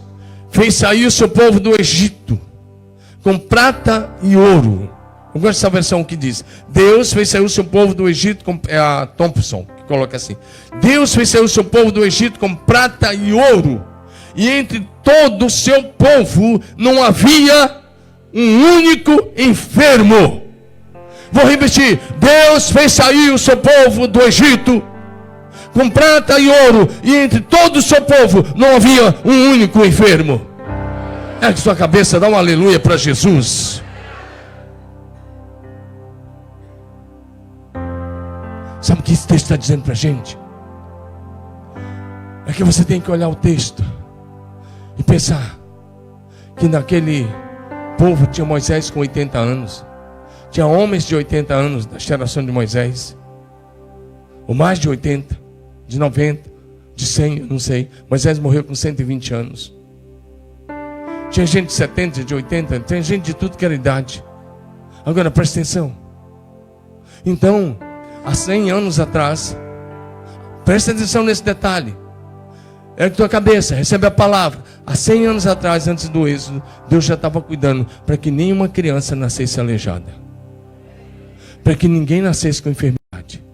fez sair o seu povo do Egito com prata e ouro. Eu gosto dessa versão que diz: Deus fez sair o seu povo do Egito com... É a Thompson que coloca assim: Deus fez sair o seu povo do Egito com prata e ouro, e entre todo o seu povo não havia um único enfermo. Vou repetir: Deus fez sair o seu povo do Egito com prata e ouro, e entre todo o seu povo não havia um único enfermo. Ergue sua cabeça, dá um aleluia para Jesus. Sabe o que esse texto está dizendo para a gente? É que você tem que olhar o texto e pensar que naquele povo tinha Moisés com 80 anos. Tinha homens de 80 anos da geração de Moisés, ou mais de 80, de 90, de 100, eu não sei. Moisés morreu com 120 anos. Tinha gente de 70, de 80, tinha gente de tudo que era idade. Agora presta atenção. Então, há 100 anos atrás, presta atenção nesse detalhe. É que tua cabeça, recebe a palavra. Há 100 anos atrás, antes do êxodo, Deus já estava cuidando para que nenhuma criança nascesse aleijada, para que ninguém nascesse com enfermidade.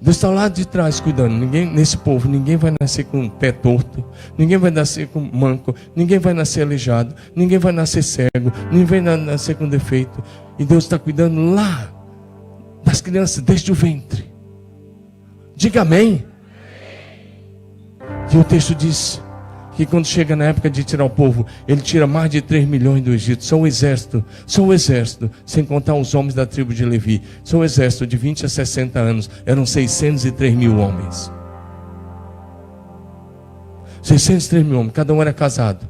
Deus está lá de trás cuidando. Nesse povo, ninguém vai nascer com o pé torto, ninguém vai nascer com manco, ninguém vai nascer aleijado, ninguém vai nascer cego, ninguém vai nascer com defeito. E Deus está cuidando lá das crianças desde o ventre. Diga amém. E o texto diz que quando chega na época de tirar o povo, ele tira mais de 3 milhões do Egito. Só o exército, sem contar os homens da tribo de Levi, só o exército de 20 a 60 anos, eram 603 mil homens. 603 mil homens, cada um era casado.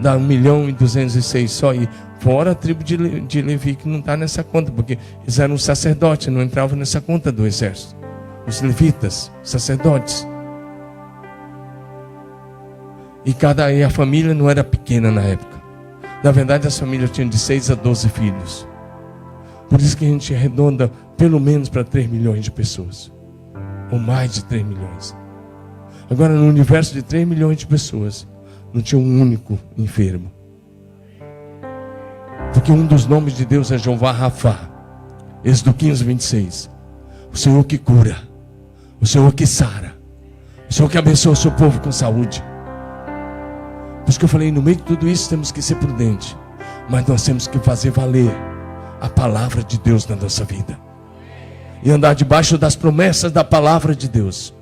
Dá 1.206.000 só aí. Fora a tribo de Levi, que não está nessa conta, porque eles eram sacerdotes, não entravam nessa conta do exército. Os levitas, sacerdotes. E a família não era pequena na época. Na verdade, as famílias tinham de 6 a 12 filhos. Por isso que a gente arredonda pelo menos para 3 milhões de pessoas. Ou mais de 3 milhões. Agora, no universo de 3 milhões de pessoas, não tinha um único enfermo. Porque um dos nomes de Deus é Jeová Rafá. Êxodo 15, 26. O Senhor que cura. O Senhor que sara. O Senhor que abençoa o seu povo com saúde. Por isso que eu falei, no meio de tudo isso temos que ser prudentes. Mas nós temos que fazer valer a palavra de Deus na nossa vida. E andar debaixo das promessas da palavra de Deus.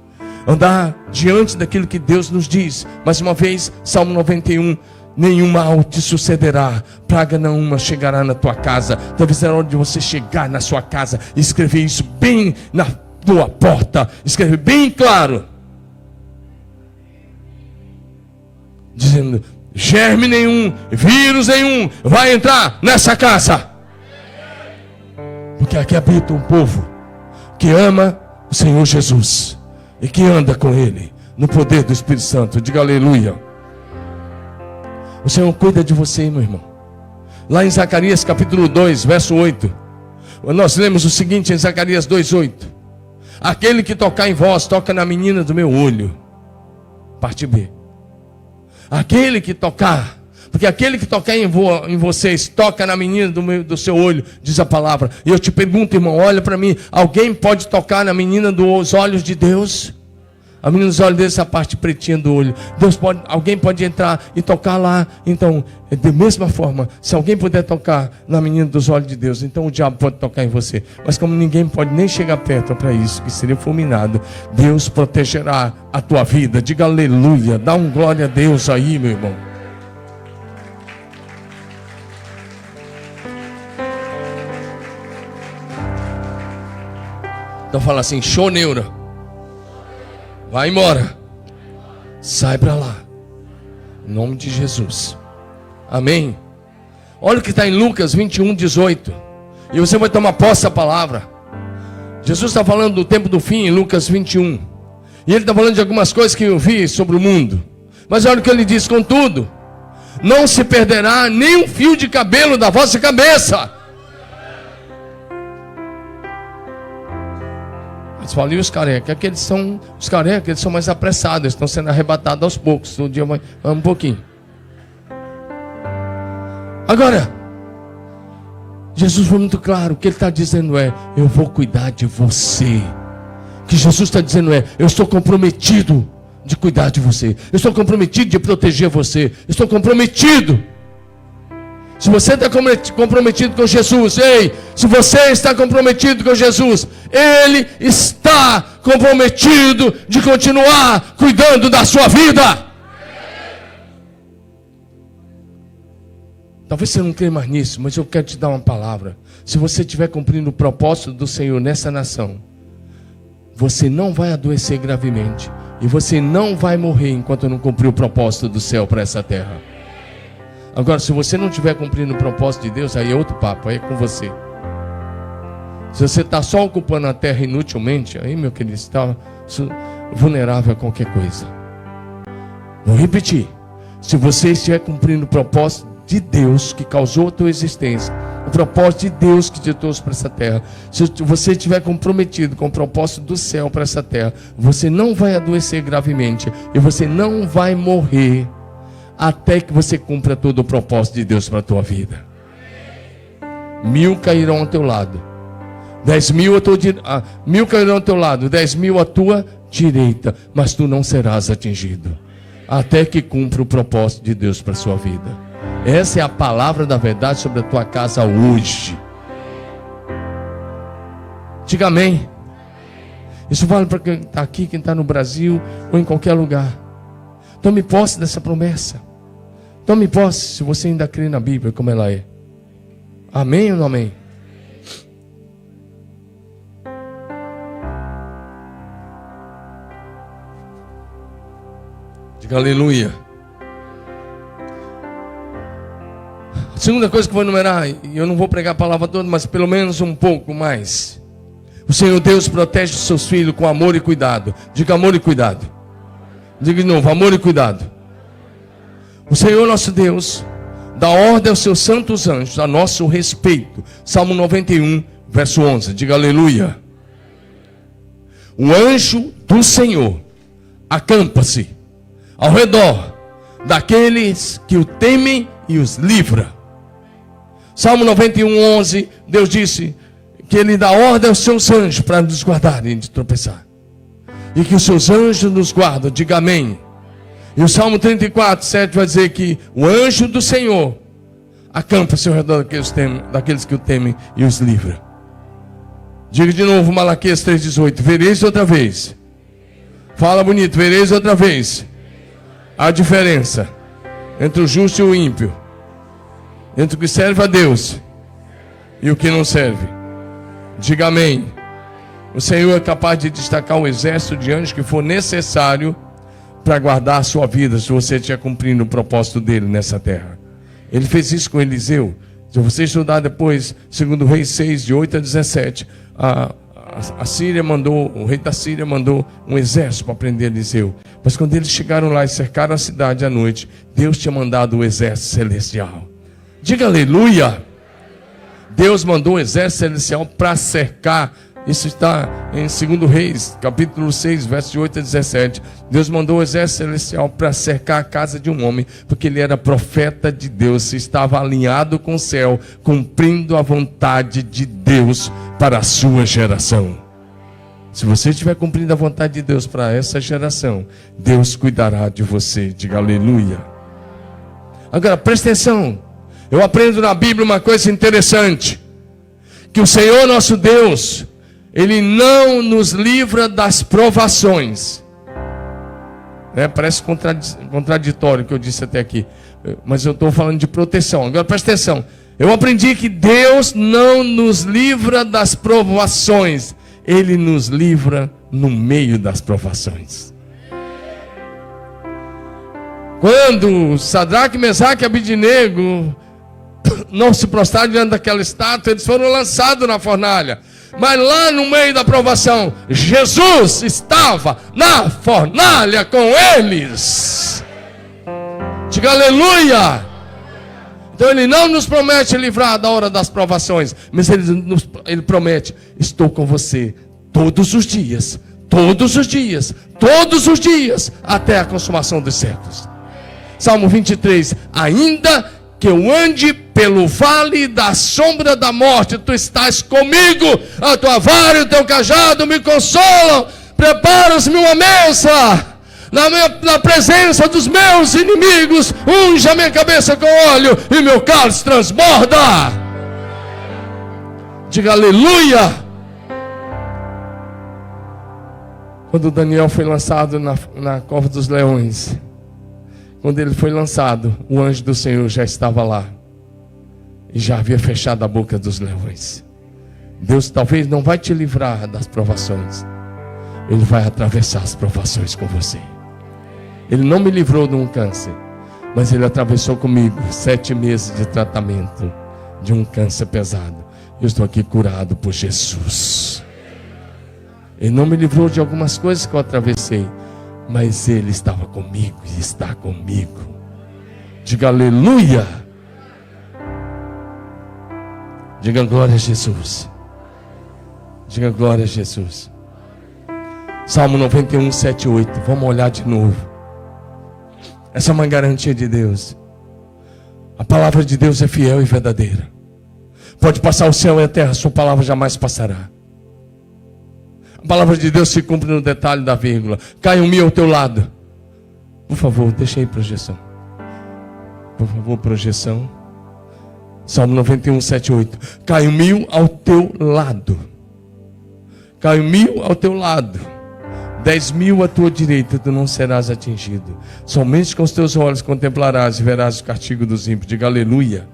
Andar diante daquilo que Deus nos diz. Mais uma vez, Salmo 91. Nenhum mal te sucederá, praga nenhuma chegará na tua casa. Talvez era hora de você chegar na sua casa e escrever isso bem na tua porta. Escrever bem claro. Dizendo, germe nenhum, vírus nenhum vai entrar nessa casa. Porque aqui habita um povo que ama o Senhor Jesus e que anda com Ele no poder do Espírito Santo. Diga aleluia. O Senhor cuida de você, meu irmão. Lá em Zacarias capítulo 2, verso 8, nós lemos o seguinte em Zacarias 2:8. Aquele que tocar em vós, toca na menina do meu olho. Parte B. Aquele que tocar, porque aquele que tocar em vocês, toca na menina do seu olho, diz a palavra. E eu te pergunto, irmão, olha para mim, alguém pode tocar na menina dos olhos de Deus? A menina dos olhos dessa parte pretinha do olho. Alguém pode entrar e tocar lá. Então, da mesma forma, se alguém puder tocar na menina dos olhos de Deus, então o diabo pode tocar em você. Mas como ninguém pode nem chegar perto para isso, que seria fulminado, Deus protegerá a tua vida. Diga aleluia, dá um glória a Deus aí, meu irmão. Então fala assim, show neura. Vai embora. Sai para lá. Em nome de Jesus. Amém. Olha o que está em Lucas 21:18. E você vai tomar posse da palavra. Jesus está falando do tempo do fim em Lucas 21. E ele está falando de algumas coisas que eu vi sobre o mundo. Mas olha o que ele diz, contudo, não se perderá nem um fio de cabelo da vossa cabeça. Eles falam, e os carecas? Os carecas, eles são mais apressados, eles estão sendo arrebatados aos poucos. Todo dia vai um pouquinho. Agora, Jesus foi muito claro. O que ele está dizendo é, eu vou cuidar de você. O que Jesus está dizendo é, eu estou comprometido de cuidar de você. Eu estou comprometido de proteger você. Eu estou comprometido. Se você está comprometido com Jesus, se você está comprometido com Jesus, Ele está comprometido de continuar cuidando da sua vida. Talvez você não creia mais nisso, mas eu quero te dar uma palavra. Se você estiver cumprindo o propósito do Senhor nessa nação, você não vai adoecer gravemente. E você não vai morrer enquanto não cumprir o propósito do céu para essa terra. Agora, se você não estiver cumprindo o propósito de Deus, aí é outro papo, aí é com você. Se você está só ocupando a terra inutilmente, aí, meu querido, está vulnerável a qualquer coisa. Vou repetir. Se você estiver cumprindo o propósito de Deus que causou a tua existência, o propósito de Deus que te trouxe para essa terra, se você estiver comprometido com o propósito do céu para essa terra, você não vai adoecer gravemente e você não vai morrer até que você cumpra todo o propósito de Deus para a tua vida. 1000 cairão ao teu lado, 10.000 cairão ao teu lado, 10.000 à tua direita, mas tu não serás atingido até que cumpra o propósito de Deus para a sua vida. Essa é a palavra da verdade sobre a tua casa hoje. Diga amém. Isso vale para quem está aqui, quem está no Brasil ou em qualquer lugar. Tome posse dessa promessa. Tome posse, se você ainda crê na Bíblia como ela é. Amém ou não amém? Diga aleluia. A segunda coisa que eu vou enumerar, e eu não vou pregar a palavra toda, mas pelo menos um pouco mais. O Senhor Deus protege os seus filhos com amor e cuidado. Diga amor e cuidado. Diga de novo, amor e cuidado. O Senhor nosso Deus dá ordem aos seus santos anjos a nosso respeito. Salmo 91, verso 11. Diga aleluia. O anjo do Senhor acampa-se ao redor daqueles que o temem e os livra. Salmo 91, 11, Deus disse que Ele dá ordem aos seus anjos para nos guardarem de tropeçar. E que os seus anjos nos guardam, diga amém. E o Salmo 34, 7 vai dizer que o anjo do Senhor acampa-se ao redor daqueles que o temem e os livra. Diga de novo Malaquias 3,18, vereis outra vez. Fala bonito, vereis outra vez a diferença entre o justo e o ímpio, entre o que serve a Deus e o que não serve. Diga amém. O Senhor é capaz de destacar o exército de anjos que for necessário para guardar a sua vida, se você estiver cumprindo o propósito dele nessa terra. Ele fez isso com Eliseu. Se você estudar depois, 2 Reis 6, de 8 a 17, a Síria mandou, o rei da Síria mandou um exército para prender Eliseu. Mas quando eles chegaram lá e cercaram a cidade à noite, Deus tinha mandado o exército celestial. Diga aleluia. Deus mandou o exército celestial para cercar. Isso está em 2 Reis, capítulo 6, versos de 8 a 17. Deus mandou o exército celestial para cercar a casa de um homem, porque ele era profeta de Deus, estava alinhado com o céu, cumprindo a vontade de Deus para a sua geração. Se você estiver cumprindo a vontade de Deus para essa geração, Deus cuidará de você. Diga aleluia. Agora, presta atenção. Eu aprendo na Bíblia uma coisa interessante. Que o Senhor nosso Deus, Ele não nos livra das provações. Parece contraditório o que eu disse até aqui. Mas eu estou falando de proteção. Agora presta atenção. Eu aprendi que Deus não nos livra das provações. Ele nos livra no meio das provações. Quando Sadraque, Mesaque e Abidnego não se prostraram diante daquela estátua, eles foram lançados na fornalha. Mas lá no meio da provação, Jesus estava na fornalha com eles. Diga aleluia. Então Ele não nos promete livrar da hora das provações, mas Ele promete, estou com você todos os dias, todos os dias, todos os dias, até a consumação dos séculos. Salmo 23, ainda que eu ande pelo vale da sombra da morte, tu estás comigo, a tua vara e o teu cajado me consolam. Preparas-me uma mesa na presença dos meus inimigos, unge a minha cabeça com óleo e meu cálice transborda. Diga aleluia. Quando Daniel foi lançado na cova dos leões, quando ele foi lançado, o anjo do Senhor já estava lá e já havia fechado a boca dos leões. Deus talvez não vai te livrar das provações, Ele vai atravessar as provações com você. Ele não me livrou de um câncer, mas Ele atravessou comigo 7 meses de tratamento de um câncer pesado. Eu estou aqui curado por Jesus. Ele não me livrou de algumas coisas que eu atravessei, mas Ele estava comigo e está comigo. Diga aleluia. Diga glória a Jesus. Diga glória a Jesus. Salmo 91, 7, 8. Vamos olhar de novo. Essa é uma garantia de Deus. A palavra de Deus é fiel e verdadeira. Pode passar o céu e a terra, sua palavra jamais passará. A palavra de Deus se cumpre no detalhe da vírgula. Cai um mil ao teu lado. Por favor, deixa aí projeção. Por favor, projeção. Salmo 91, 7, 8. Cai um mil ao teu lado. Cai um mil ao teu lado. 10.000 à tua direita, tu não serás atingido. Somente com os teus olhos contemplarás e verás o castigo dos ímpios. Diga aleluia.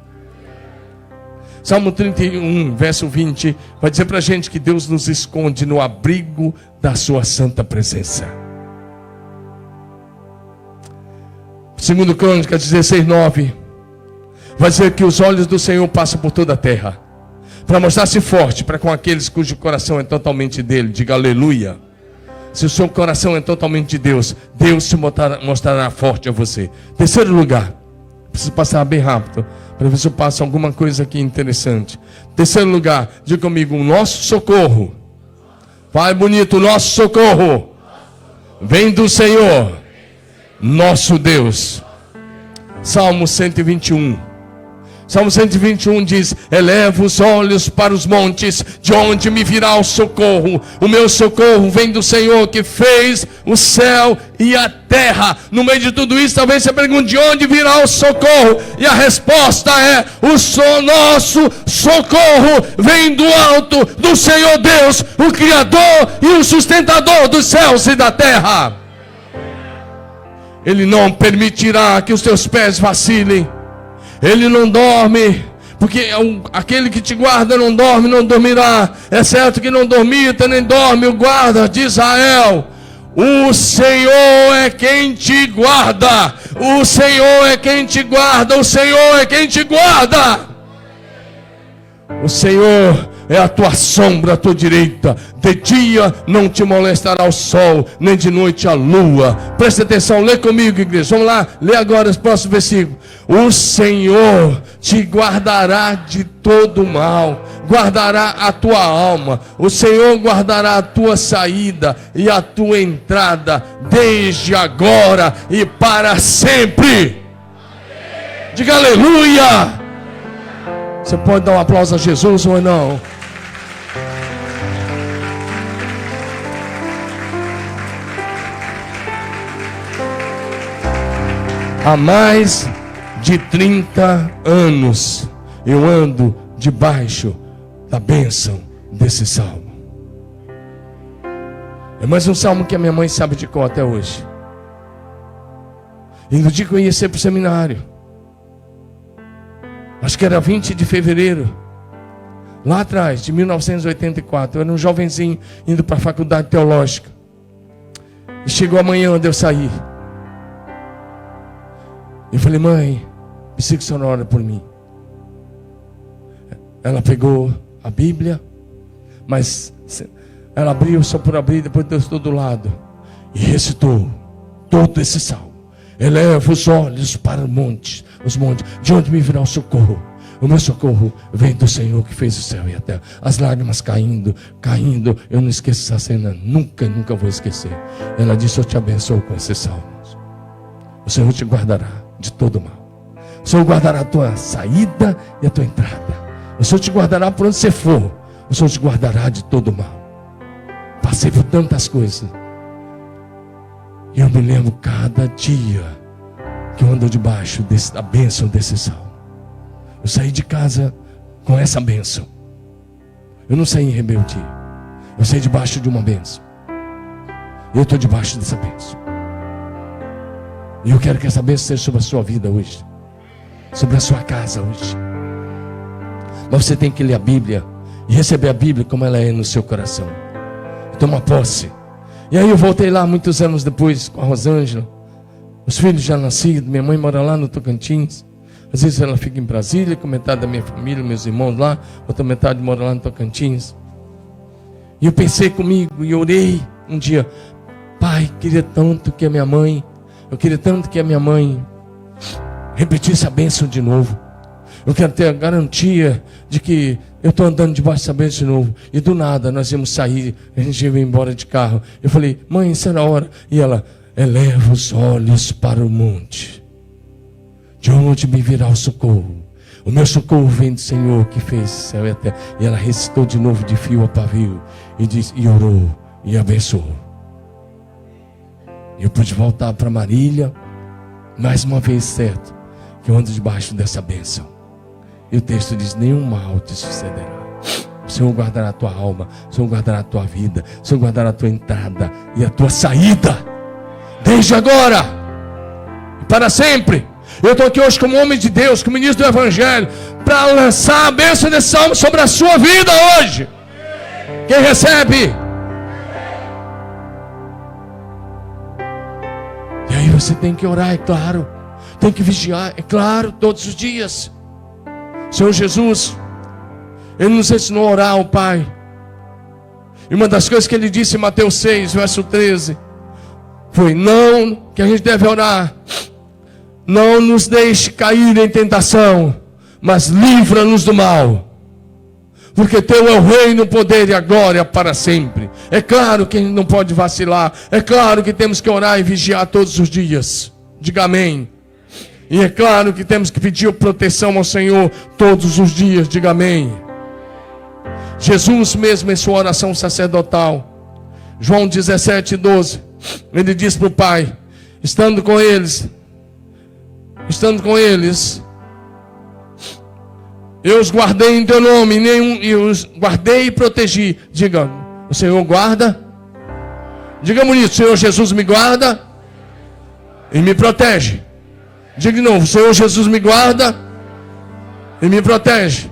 Salmo 31, verso 20, vai dizer para a gente que Deus nos esconde no abrigo da sua santa presença. 2 Crônicas 16, 9, vai dizer que os olhos do Senhor passam por toda a terra, para mostrar-se forte para com aqueles cujo coração é totalmente dele. Diga aleluia. Se o seu coração é totalmente de Deus, Deus se mostrará forte a você. Terceiro lugar, preciso passar bem rápido, para ver se eu passo alguma coisa aqui interessante. Terceiro lugar, diga comigo, o nosso socorro. Vai bonito, o nosso socorro vem do Senhor, nosso Deus. Salmo 121. Salmo 121 diz: eleva os olhos para os montes, de onde me virá o socorro. O meu socorro vem do Senhor, que fez o céu e a terra. No meio de tudo isso, talvez você pergunte: de onde virá o socorro? E a resposta é: nosso socorro vem do alto, do Senhor Deus, o Criador e o sustentador dos céus e da terra. Ele não permitirá que os teus pés vacilem. Ele não dorme, porque aquele que te guarda não dorme, não dormirá. É certo que não dormita nem dorme o guarda de Israel. O Senhor é quem te guarda. O Senhor é quem te guarda. O Senhor é quem te guarda. O Senhor é a tua sombra à tua direita. De dia não te molestará o sol, nem de noite a lua. Preste atenção, lê comigo, igreja. Vamos lá, lê agora os próximos versículos. O Senhor te guardará de todo mal, guardará a tua alma. O Senhor guardará a tua saída e a tua entrada, desde agora e para sempre. Diga aleluia. Você pode dar um aplauso a Jesus ou não? Há mais de 30 anos eu ando debaixo da bênção desse salmo. É mais um salmo que a minha mãe sabe de cor até hoje. E no dia que eu ia ser para o seminário, acho que era 20 de fevereiro, lá atrás, de 1984, eu era um jovenzinho indo para a faculdade teológica. E chegou a manhã de eu sair. Eu falei: mãe, preciso que a senhora ore por mim. Ela pegou a Bíblia, mas ela abriu só por abrir, depois Deus todo lado, e recitou todo esse salmo. Eleva os olhos para os montes, de onde me virá o socorro. O meu socorro vem do Senhor que fez o céu e a terra. As lágrimas caindo. Eu não esqueço essa cena, nunca vou esquecer. Ela disse: eu te abençoo com esses salmos. O Senhor te guardará de todo mal. O Senhor guardará a tua saída e a tua entrada. O Senhor te guardará por onde você for. O Senhor te guardará de todo mal. Passei por tantas coisas. E eu me lembro cada dia que eu ando debaixo da bênção desse salmo. Eu saí de casa com essa bênção. Eu não saí em rebeldia. Eu saí debaixo de uma bênção. Eu estou debaixo dessa bênção. E eu quero que essa bênção seja sobre a sua vida hoje, sobre a sua casa hoje. Mas você tem que ler a Bíblia e receber a Bíblia como ela é no seu coração. Toma posse. E aí eu voltei lá muitos anos depois com a Rosângela. Os filhos já nascidos, minha mãe mora lá no Tocantins. Às vezes ela fica em Brasília, com metade da minha família, meus irmãos lá, outra metade mora lá no Tocantins. E eu pensei comigo e orei um dia: Pai, queria tanto que a minha mãe, repetisse a bênção de novo. Eu quero ter a garantia de que eu estou andando debaixo dessa bênção de novo. E do nada nós íamos sair, a gente ia embora de carro. Eu falei: mãe, isso era a hora. E ela: eleva os olhos para o monte, de onde me virá o socorro. O meu socorro vem do Senhor que fez céu e a terra. E ela recitou de novo de fio a pavio e orou e abençoou. Eu pude voltar para Marília, mais uma vez certo que eu ando debaixo dessa bênção. E o texto diz: nenhum mal te sucederá. O Senhor guardará a tua alma, o Senhor guardará a tua vida, o Senhor guardará a tua entrada e a tua saída, desde agora e para sempre. Eu estou aqui hoje como homem de Deus, como ministro do Evangelho, para lançar a bênção desse salmo sobre a sua vida hoje. Quem recebe? E aí você tem que orar, é claro. Tem que vigiar, é claro, todos os dias. Senhor Jesus, Ele nos ensinou a orar ao Pai. E uma das coisas que Ele disse em Mateus 6, verso 13, foi: não, que a gente deve orar: não nos deixe cair em tentação, mas livra-nos do mal. Porque teu é o reino, o poder e a glória para sempre. É claro que a gente não pode vacilar. É claro que temos que orar e vigiar todos os dias. Diga amém. E é claro que temos que pedir proteção ao Senhor todos os dias. Diga amém. Jesus mesmo em sua oração sacerdotal, João 17:12, Ele diz para o Pai, estando com eles, eu os guardei em teu nome, eu os guardei e protegi. Diga: o Senhor guarda. Diga bonito: o Senhor Jesus me guarda e me protege. Diga de novo: o Senhor Jesus me guarda e me protege.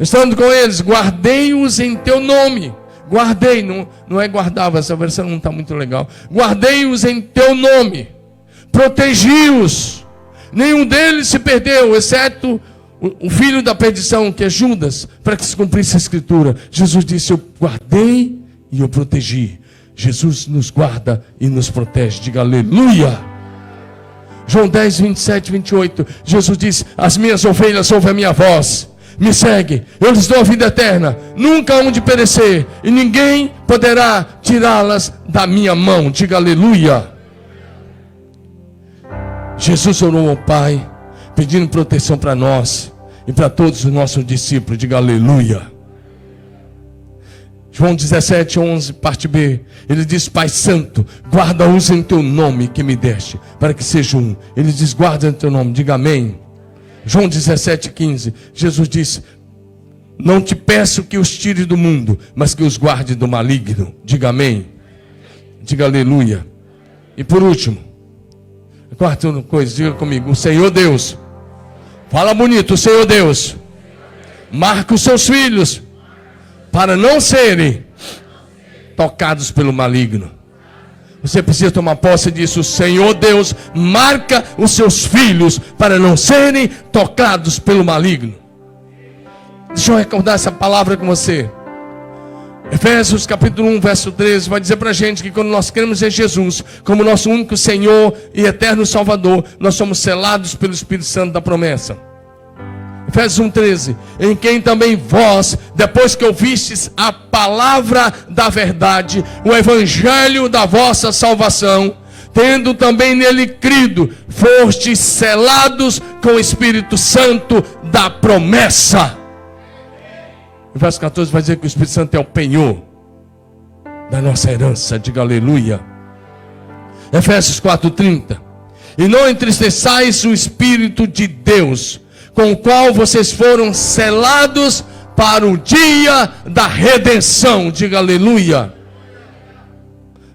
Estando com eles, guardei-os em teu nome. Guardei, não é guardava, essa versão não está muito legal. Guardei-os em teu nome, protegi-os. Nenhum deles se perdeu, exceto o filho da perdição, que é Judas, para que se cumprisse a escritura. Jesus disse: eu guardei e eu protegi. Jesus nos guarda e nos protege. Diga aleluia. João 10, 27, 28, Jesus disse: as minhas ovelhas ouvem a minha voz, me segue, eu lhes dou a vida eterna, nunca hão de perecer, e ninguém poderá tirá-las da minha mão. Diga aleluia. Jesus orou ao Pai, pedindo proteção para nós e para todos os nossos discípulos. Diga aleluia. João 17, 11, parte B, Ele diz: Pai Santo, guarda-os em teu nome que me deste, para que sejam um. Ele diz: guarda em teu nome. Diga amém. João 17, 15, Jesus disse: não te peço que os tire do mundo, mas que os guarde do maligno. Diga amém. Diga aleluia. E por último, a quarta coisa, diga comigo: o Senhor Deus, fala bonito, o Senhor Deus marca os seus filhos para não serem tocados pelo maligno. Você precisa tomar posse disso. O Senhor Deus marca os seus filhos para não serem tocados pelo maligno. Deixa eu recordar essa palavra com você. Efésios capítulo 1, verso 13, vai dizer para a gente que quando nós cremos em Jesus como nosso único Senhor e eterno Salvador, nós somos selados pelo Espírito Santo da promessa. Efésios 1, 13, em quem também vós, depois que ouvistes a palavra da verdade, o evangelho da vossa salvação, tendo também nele crido, fostes selados com o Espírito Santo da promessa. O verso 14 vai dizer que o Espírito Santo é o penhor da nossa herança. Diga aleluia. Efésios 4:30, e não entristeçais o Espírito de Deus, com o qual vocês foram selados para o dia da redenção. Diga aleluia.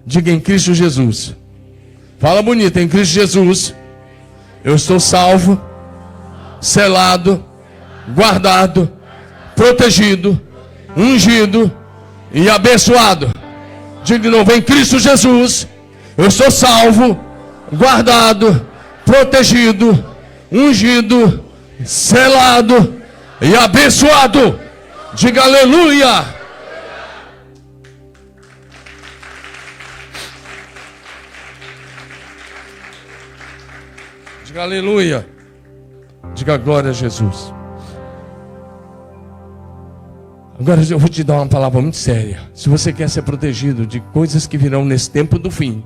Diga: em Cristo Jesus. Fala bonito: em Cristo Jesus eu estou salvo, selado, guardado, protegido, ungido e abençoado. Diga de novo: em Cristo Jesus eu sou salvo, guardado, protegido, ungido selado e abençoado. Diga aleluia. Diga aleluia. Diga glória a Jesus. Agora eu vou te dar uma palavra muito séria. Se você quer ser protegido de coisas que virão nesse tempo do fim,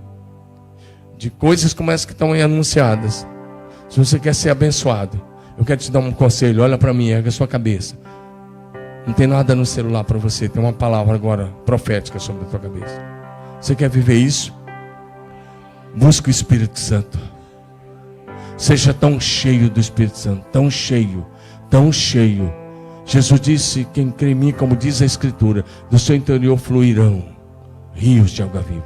de coisas como essas que estão aí anunciadas, se você quer ser abençoado, eu quero te dar um conselho. Olha para mim, erga a sua cabeça. Não tem nada no celular para você. Tem uma palavra agora profética sobre a tua cabeça. Você quer viver isso? Busque o Espírito Santo. Seja tão cheio do Espírito Santo. Tão cheio. Tão cheio. Jesus disse: quem crê em mim, como diz a Escritura, do seu interior fluirão rios de água viva.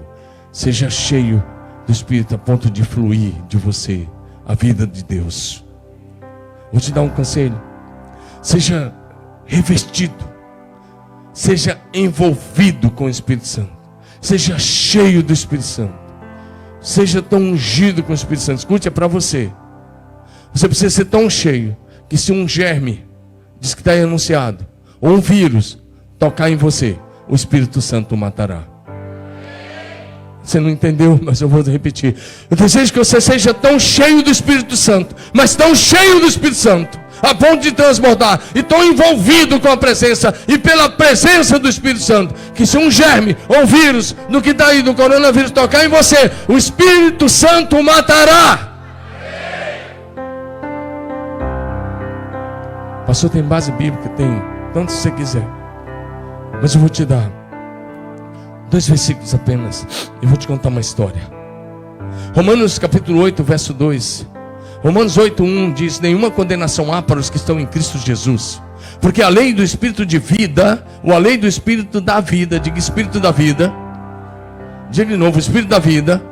Seja cheio do Espírito a ponto de fluir de você a vida de Deus. Vou te dar um conselho. Seja revestido. Seja envolvido com o Espírito Santo. Seja cheio do Espírito Santo. Seja tão ungido com o Espírito Santo. Escute, é para você. Você precisa ser tão cheio que se um germe, diz que está aí anunciado, ou um vírus tocar em você, o Espírito Santo o matará. Você não entendeu, mas eu vou repetir. Eu desejo que você seja tão cheio do Espírito Santo, mas tão cheio do Espírito Santo, a ponto de transbordar, e tão envolvido com a presença, e pela presença do Espírito Santo, que se um germe ou vírus, do que está aí do coronavírus tocar em você, o Espírito Santo o matará. Pastor, tem base bíblica? Tem, tanto se você quiser, mas eu vou te dar 2 versículos apenas. Eu vou te contar uma história. Romanos capítulo 8, verso 2. Romanos 8, 1 diz: nenhuma condenação há para os que estão em Cristo Jesus, porque a lei do Espírito de vida, ou a lei do Espírito da vida, diga Espírito da vida, diga de novo, Espírito da vida,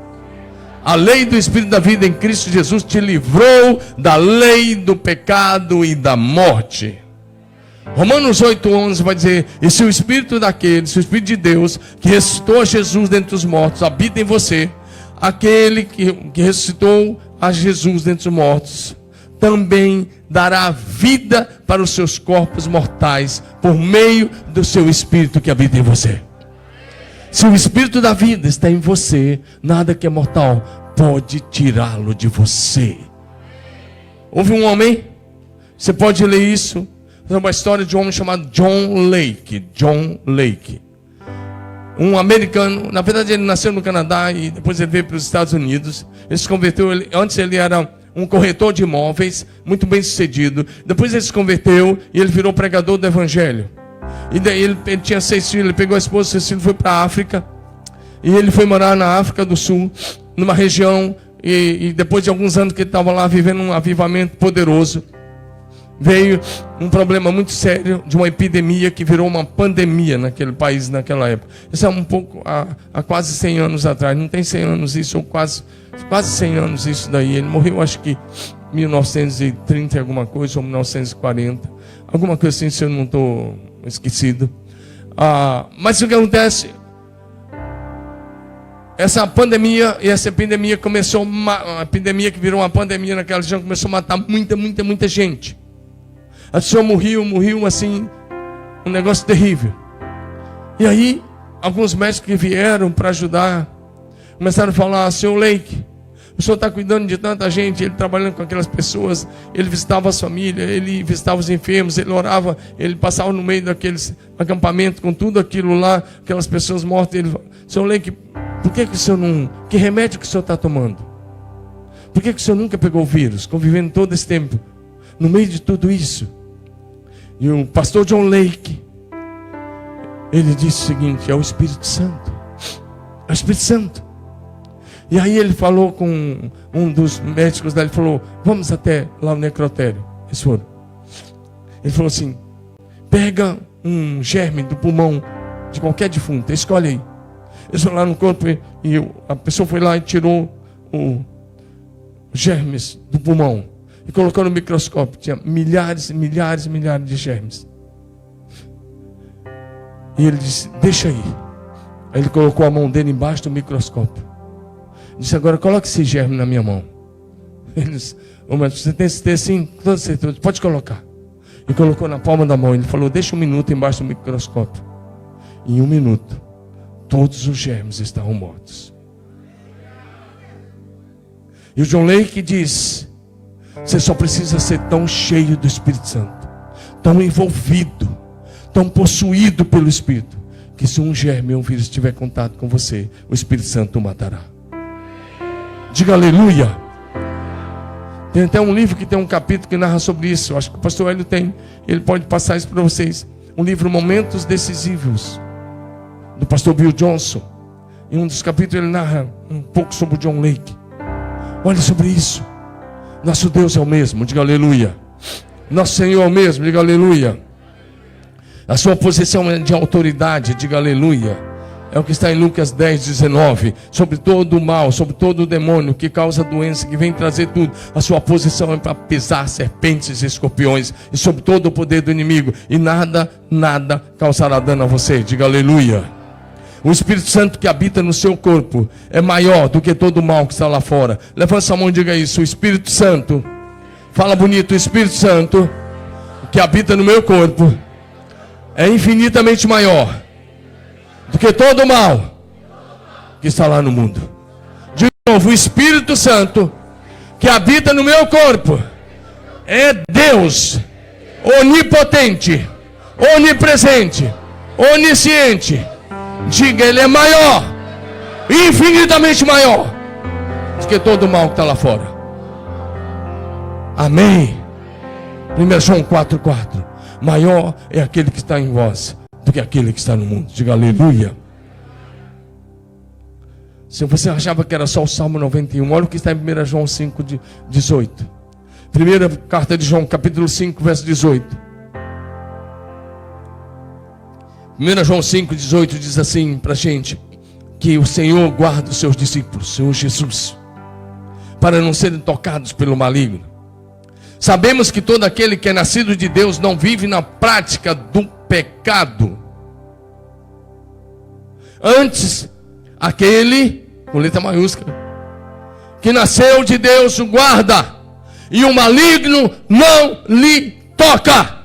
a lei do Espírito da vida em Cristo Jesus te livrou da lei do pecado e da morte. Romanos 8:11 vai dizer: e se o Espírito daquele, se o Espírito de Deus, que ressuscitou a Jesus dentre os mortos, habita em você, aquele que ressuscitou a Jesus dentre os mortos, também dará vida para os seus corpos mortais, por meio do seu Espírito que habita em você. Se o Espírito da vida está em você, nada que é mortal pode tirá-lo de você. Houve um homem, você pode ler isso, é uma história de um homem chamado John Lake. John Lake, um americano. Na verdade ele nasceu no Canadá e depois ele veio para os Estados Unidos. Ele se converteu, antes ele era um corretor de imóveis, muito bem sucedido. Depois ele se converteu e ele virou pregador do Evangelho. E daí ele tinha 6 filhos, ele pegou a esposa, 6 filhos, foi para a África. E ele foi morar na África do Sul, numa região, e depois de alguns anos que ele estava lá vivendo um avivamento poderoso, veio um problema muito sério de uma epidemia que virou uma pandemia naquele país, naquela época. Isso é um pouco, há quase 100 anos atrás, não tem 100 anos isso, ou quase 100 anos isso daí. Ele morreu acho que 1930 alguma coisa, ou 1940, alguma coisa assim, se eu não estou esquecido. Mas o que acontece? Essa pandemia, e essa epidemia começou, uma epidemia que virou uma pandemia naquela região, começou a matar muita gente. A pessoa morreu assim, um negócio terrível. E aí, alguns médicos que vieram para ajudar, começaram a falar: senhor Lake, o senhor está cuidando de tanta gente, ele trabalhando com aquelas pessoas, ele visitava as famílias, ele visitava os enfermos, ele orava, ele passava no meio daqueles acampamentos com tudo aquilo lá, aquelas pessoas mortas. Ele falou: senhor Lake, por que o senhor não... que remédio que o senhor está tomando? Por que o senhor nunca pegou o vírus, convivendo todo esse tempo, no meio de tudo isso? E o pastor John Lake, ele disse o seguinte: é o Espírito Santo. É o Espírito Santo. E aí ele falou com um dos médicos dele, ele falou: vamos até lá no necrotério. Eles foram. Ele falou assim: pega um germe do pulmão de qualquer defunto, escolhe aí. Eles foram lá no corpo e a pessoa foi lá e tirou os germes do pulmão e colocou no microscópio. Tinha milhares de germes. E ele disse: deixa aí. Aí ele colocou a mão dele embaixo do microscópio. Disse: agora coloque esse germe na minha mão. Eles Você tem esse texto? Sim, toda certeza. Pode colocar. E colocou na palma da mão. Ele falou, deixa 1 minuto embaixo do microscópio. Em 1 minuto, todos os germes estavam mortos. E o John Lake diz, você só precisa ser tão cheio do Espírito Santo, tão envolvido, tão possuído pelo Espírito, que se um germe ou um vírus tiver contato com você, o Espírito Santo o matará. Diga aleluia. Tem até um livro que tem um capítulo que narra sobre isso. Eu acho que o pastor Hélio tem. Ele pode passar isso para vocês. Um livro, Momentos Decisivos, do pastor Bill Johnson. Em um dos capítulos ele narra um pouco sobre o John Lake. Olha sobre isso. Nosso Deus é o mesmo, diga aleluia. Nosso Senhor é o mesmo, diga aleluia. A sua posição é de autoridade, diga aleluia. É o que está em Lucas 10, 19. Sobre todo o mal, sobre todo o demônio que causa doença, que vem trazer tudo. A sua posição é para pisar serpentes e escorpiões. E sobre todo o poder do inimigo. E nada causará dano a você. Diga aleluia. O Espírito Santo que habita no seu corpo é maior do que todo o mal que está lá fora. Levanta sua mão e diga isso. O Espírito Santo, fala bonito, o Espírito Santo que habita no meu corpo é infinitamente maior do que todo o mal que está lá no mundo. De novo, o Espírito Santo que habita no meu corpo é Deus onipotente, onipresente, onisciente. Diga, Ele é maior, infinitamente maior do que todo o mal que está lá fora. Amém. 1 João 4,4. Maior é aquele que está em vós do que aquele que está no mundo. Diga aleluia. Se você achava que era só o Salmo 91, olha o que está em 1 João 5,18. Primeira carta de João, capítulo 5, verso 18. 1 João 5,18 diz assim para a gente, que o Senhor guarda os seus discípulos, o Senhor Jesus, para não serem tocados pelo maligno. Sabemos que todo aquele que é nascido de Deus não vive na prática do pecado. Antes, aquele, com letra maiúscula, que nasceu de Deus o guarda, e o maligno não lhe toca.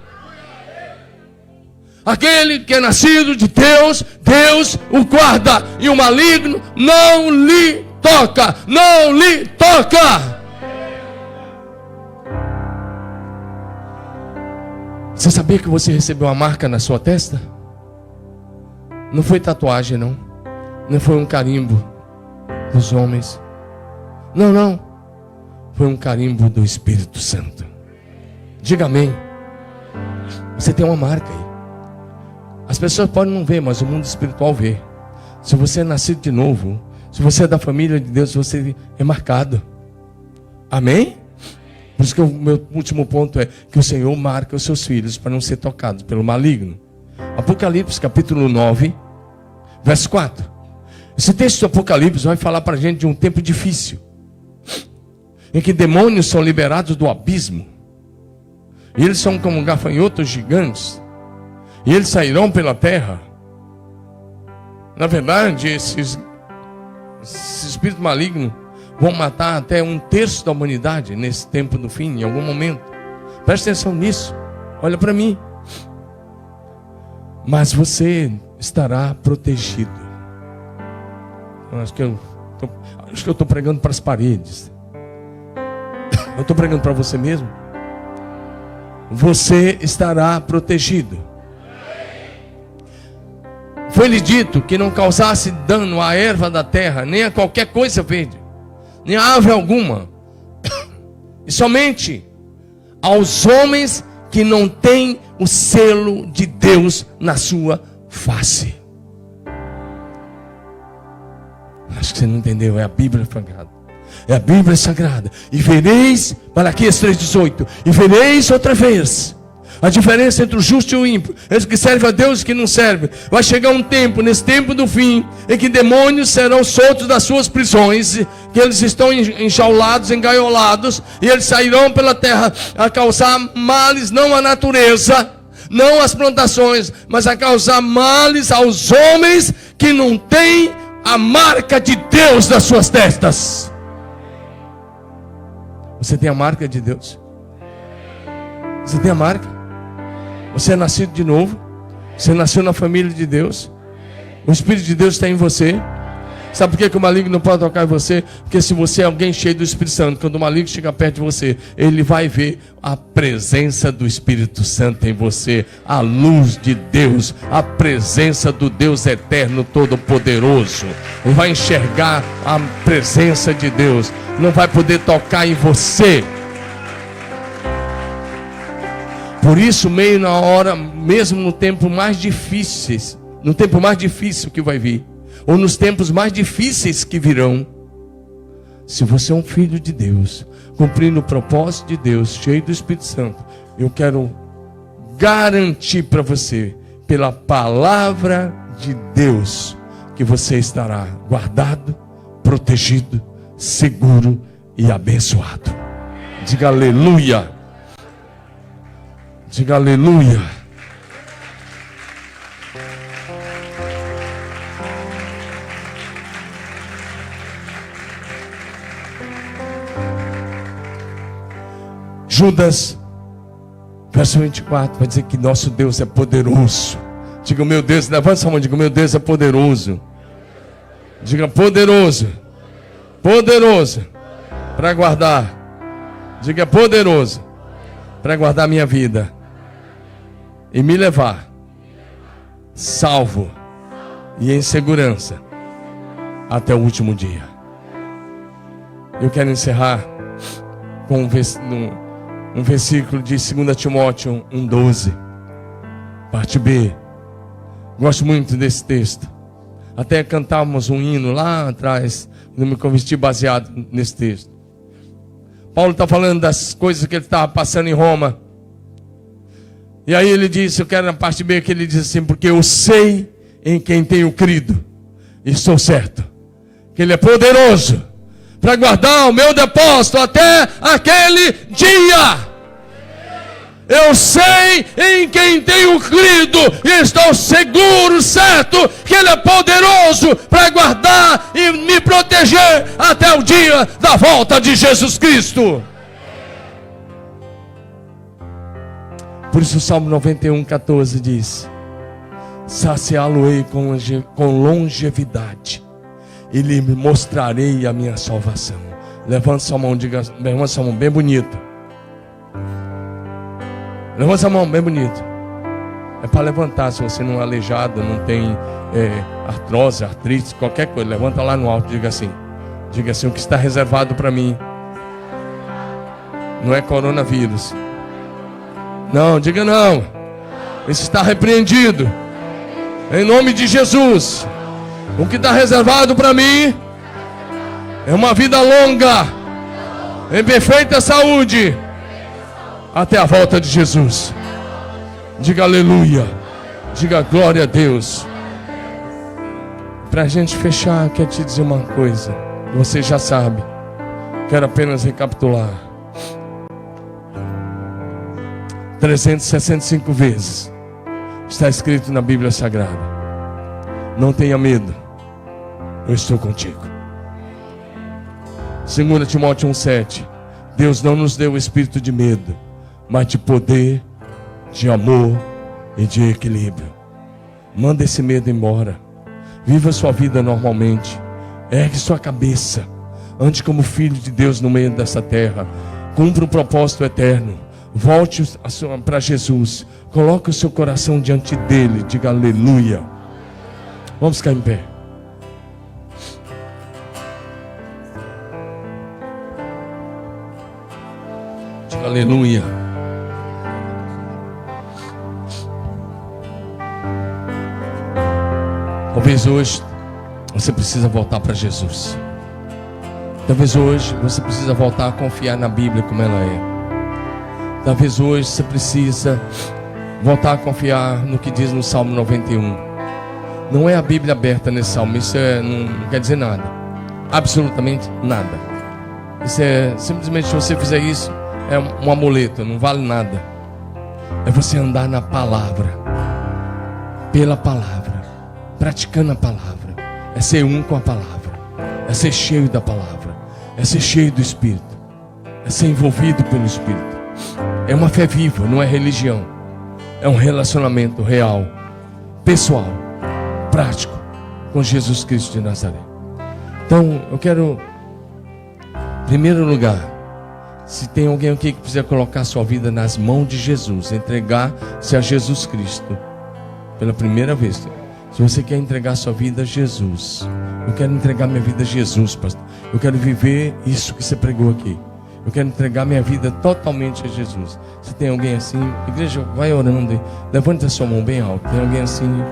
Aquele que é nascido de Deus, Deus o guarda, e o maligno não lhe toca, não lhe toca. Você sabia que você recebeu uma marca na sua testa? Não foi tatuagem, não. Não foi um carimbo dos homens. Não. Foi um carimbo do Espírito Santo. Diga amém. Você tem uma marca aí. As pessoas podem não ver, mas o mundo espiritual vê. Se você é nascido de novo, se você é da família de Deus, você é marcado. Amém? Por isso que o meu último ponto é que o Senhor marca os seus filhos para não ser tocados pelo maligno. Apocalipse capítulo 9, verso 4. Esse texto do Apocalipse vai falar para a gente de um tempo difícil, em que demônios são liberados do abismo, e eles são como gafanhotos gigantes, e eles sairão pela terra. Na verdade, esses espíritos malignos vão matar até 1/3 da humanidade nesse tempo do fim, em algum momento. Preste atenção nisso. Olha para mim. Mas você estará protegido. Acho que eu estou pregando para as paredes. Eu estou pregando para você mesmo. Você estará protegido. Foi-lhe dito que não causasse dano à erva da terra, nem a qualquer coisa verde, nem a ave alguma, e somente aos homens que não têm o selo de Deus na sua face. Acho que você não entendeu, é a Bíblia sagrada. É a Bíblia sagrada. E vereis, Malaquias 3,18, e vereis outra vez a diferença entre o justo e o ímpio, entre o que serve a Deus e o que não serve. Vai chegar um tempo, nesse tempo do fim, em que demônios serão soltos das suas prisões, que eles estão enjaulados, engaiolados, e eles sairão pela terra a causar males, não à natureza, não às plantações, mas a causar males aos homens que não têm a marca de Deus nas suas testas. Você tem a marca de Deus. Você tem a marca. Você é nascido de novo. Você nasceu na família de Deus. O Espírito de Deus está em você. Sabe por que o maligno não pode tocar em você? Porque se você é alguém cheio do Espírito Santo, quando o maligno chega perto de você, ele vai ver a presença do Espírito Santo em você, a luz de Deus, a presença do Deus eterno todo-poderoso. Ele vai enxergar a presença de Deus, não vai poder tocar em você. Por isso, meio na hora, mesmo no tempo mais difíceis, no tempo mais difícil que vai vir, ou nos tempos mais difíceis que virão, se você é um filho de Deus, cumprindo o propósito de Deus, cheio do Espírito Santo, eu quero garantir para você, pela palavra de Deus, que você estará guardado, protegido, seguro e abençoado. Diga aleluia. Diga aleluia. Judas, verso 24, vai dizer que nosso Deus é poderoso. Diga, meu Deus, levanta sua mão, diga, meu Deus é poderoso. Diga, poderoso. Poderoso para guardar. Diga, poderoso para guardar minha vida e me levar salvo e em segurança até o último dia. Eu quero encerrar com um versículo de 2 Timóteo 1,12, parte B. Gosto muito desse texto. Até cantávamos um hino lá atrás, no Me Converti, baseado nesse texto. Paulo está falando das coisas que ele estava passando em Roma. E aí ele disse, eu quero na parte B que ele diz assim, porque eu sei em quem tenho crido, e estou certo, que Ele é poderoso para guardar o meu depósito até aquele dia. Eu sei em quem tenho crido e estou seguro, certo, que Ele é poderoso para guardar e me proteger até o dia da volta de Jesus Cristo. Por isso o Salmo 91:14 diz: saciá-lo-ei com longevidade e lhe mostrarei a minha salvação. Levanta sua mão, diga, levanta sua mão bem bonita. Levanta sua mão bem bonita. É para levantar, se você não é aleijado, não tem artrose, artrite, qualquer coisa. Levanta lá no alto, diga assim, o que está reservado para mim não é coronavírus. Não, diga não. Isso está repreendido em nome de Jesus. O que está reservado para mim é uma vida longa, em perfeita saúde, até a volta de Jesus. Diga aleluia. Diga glória a Deus. Para a gente fechar, quero te dizer uma coisa. Você já sabe. Quero apenas recapitular. 365 vezes está escrito na Bíblia Sagrada: não tenha medo, eu estou contigo. 2 Timóteo 1,7: Deus não nos deu o espírito de medo, mas de poder, de amor e de equilíbrio. Manda esse medo embora. Viva sua vida normalmente. Ergue sua cabeça. Ande como filho de Deus no meio dessa terra. Cumpra o propósito eterno. Volte para Jesus. Coloque o seu coração diante dele. Diga aleluia. Vamos ficar em pé. Diga aleluia. Talvez hoje você precisa voltar para Jesus. Talvez hoje você precisa voltar a confiar na Bíblia como ela é. Talvez hoje você precisa voltar a confiar no que diz no Salmo 91. Não é a Bíblia aberta nesse Salmo. Isso não quer dizer nada. Absolutamente nada. Isso é simplesmente, se você fizer isso, é um amuleto, não vale nada. É você andar na palavra, pela palavra, praticando a palavra. É ser um com a palavra, é ser cheio da palavra, é ser cheio do Espírito. é ser envolvido pelo Espírito. É uma fé viva, não é religião. É um relacionamento real, pessoal, prático, com Jesus Cristo de Nazaré. Então, eu quero, em primeiro lugar, se tem alguém aqui que precisa colocar sua vida nas mãos de Jesus, entregar-se a Jesus Cristo pela primeira vez. Se você quer entregar sua vida a Jesus, eu quero entregar minha vida a Jesus, pastor. Eu quero viver isso que você pregou aqui. Eu quero entregar minha vida totalmente a Jesus. Se tem alguém assim, igreja, vai orando. Levante a sua mão bem alto. Tem alguém assim?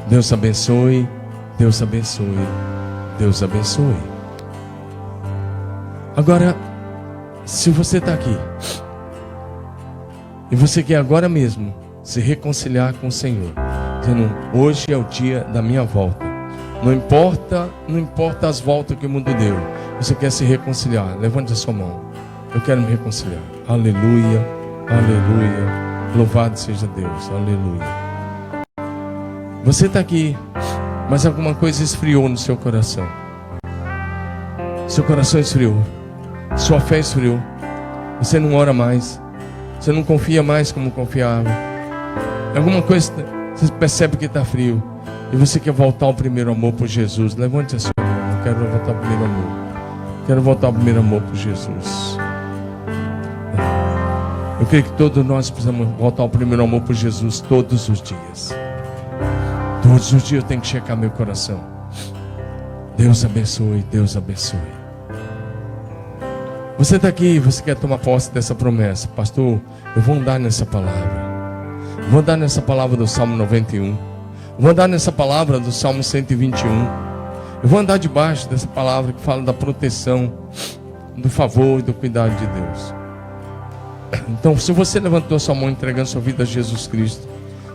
Deus abençoe. Deus abençoe. Deus abençoe. Agora, se você está aqui e você quer agora mesmo se reconciliar com o Senhor, dizendo, hoje é o dia da minha volta. Não importa as voltas que o mundo deu. Você quer se reconciliar? Levante a sua mão. Eu quero me reconciliar. Aleluia, aleluia. Louvado seja Deus. Aleluia. Você está aqui, mas alguma coisa esfriou no seu coração. Seu coração esfriou. Sua fé esfriou. Você não ora mais. Você não confia mais como confiava. Alguma coisa você percebe que está frio. E você quer voltar ao primeiro amor por Jesus. Levante a sua mão. Eu quero voltar ao primeiro amor. Quero voltar ao primeiro amor por Jesus. Eu creio que todos nós precisamos voltar ao primeiro amor por Jesus todos os dias. Todos os dias eu tenho que checar meu coração. Deus abençoe, Deus abençoe. Você está aqui, você quer tomar posse dessa promessa. Pastor, eu vou andar nessa palavra. Vou andar nessa palavra do Salmo 91. Vou andar nessa palavra do Salmo 121. Eu vou andar debaixo dessa palavra que fala da proteção, do favor e do cuidado de Deus. Então, se você levantou sua mão entregando sua vida a Jesus Cristo,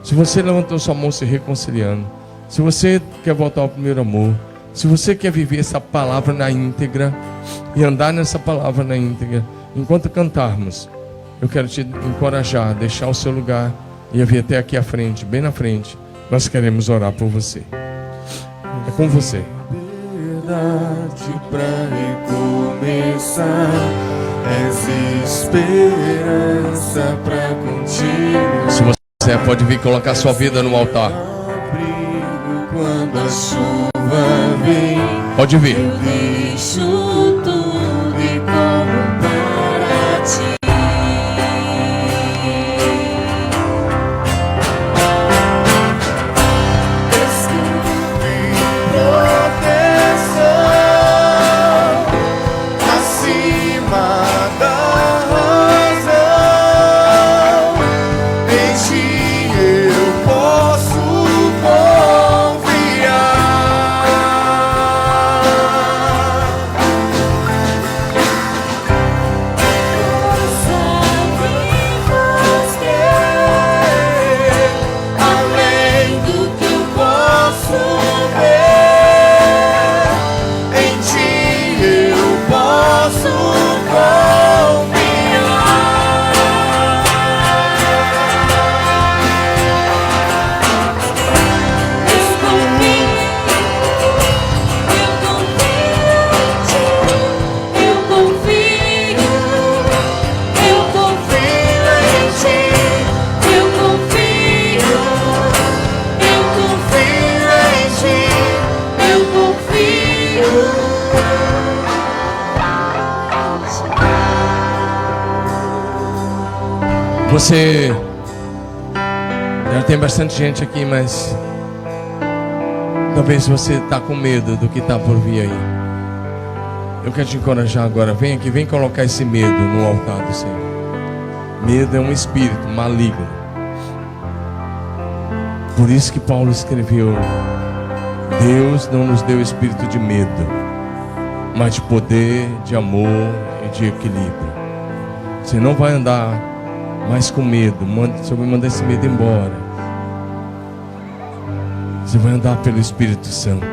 se você levantou sua mão se reconciliando, se você quer voltar ao primeiro amor, se você quer viver essa palavra na íntegra e andar nessa palavra na íntegra, enquanto cantarmos, eu quero te encorajar a deixar o seu lugar e vir até aqui à frente, bem na frente. Nós queremos orar por você. É com você. Verdade pra recomeçar, és esperança pra continuar. Se você pode vir colocar sua vida no altar. Quando a chuva vem, pode vir. Deixo tudo e corro para ti. Você já tem bastante gente aqui, mas talvez você está com medo do que está por vir aí. Eu quero te encorajar agora. Vem aqui, vem colocar esse medo no altar do Senhor. Medo é um espírito maligno. Por isso que Paulo escreveu: Deus não nos deu espírito de medo, mas de poder, de amor e de equilíbrio. Você não vai andar mais com medo. Você vai mandar esse medo embora. Você vai andar pelo Espírito Santo.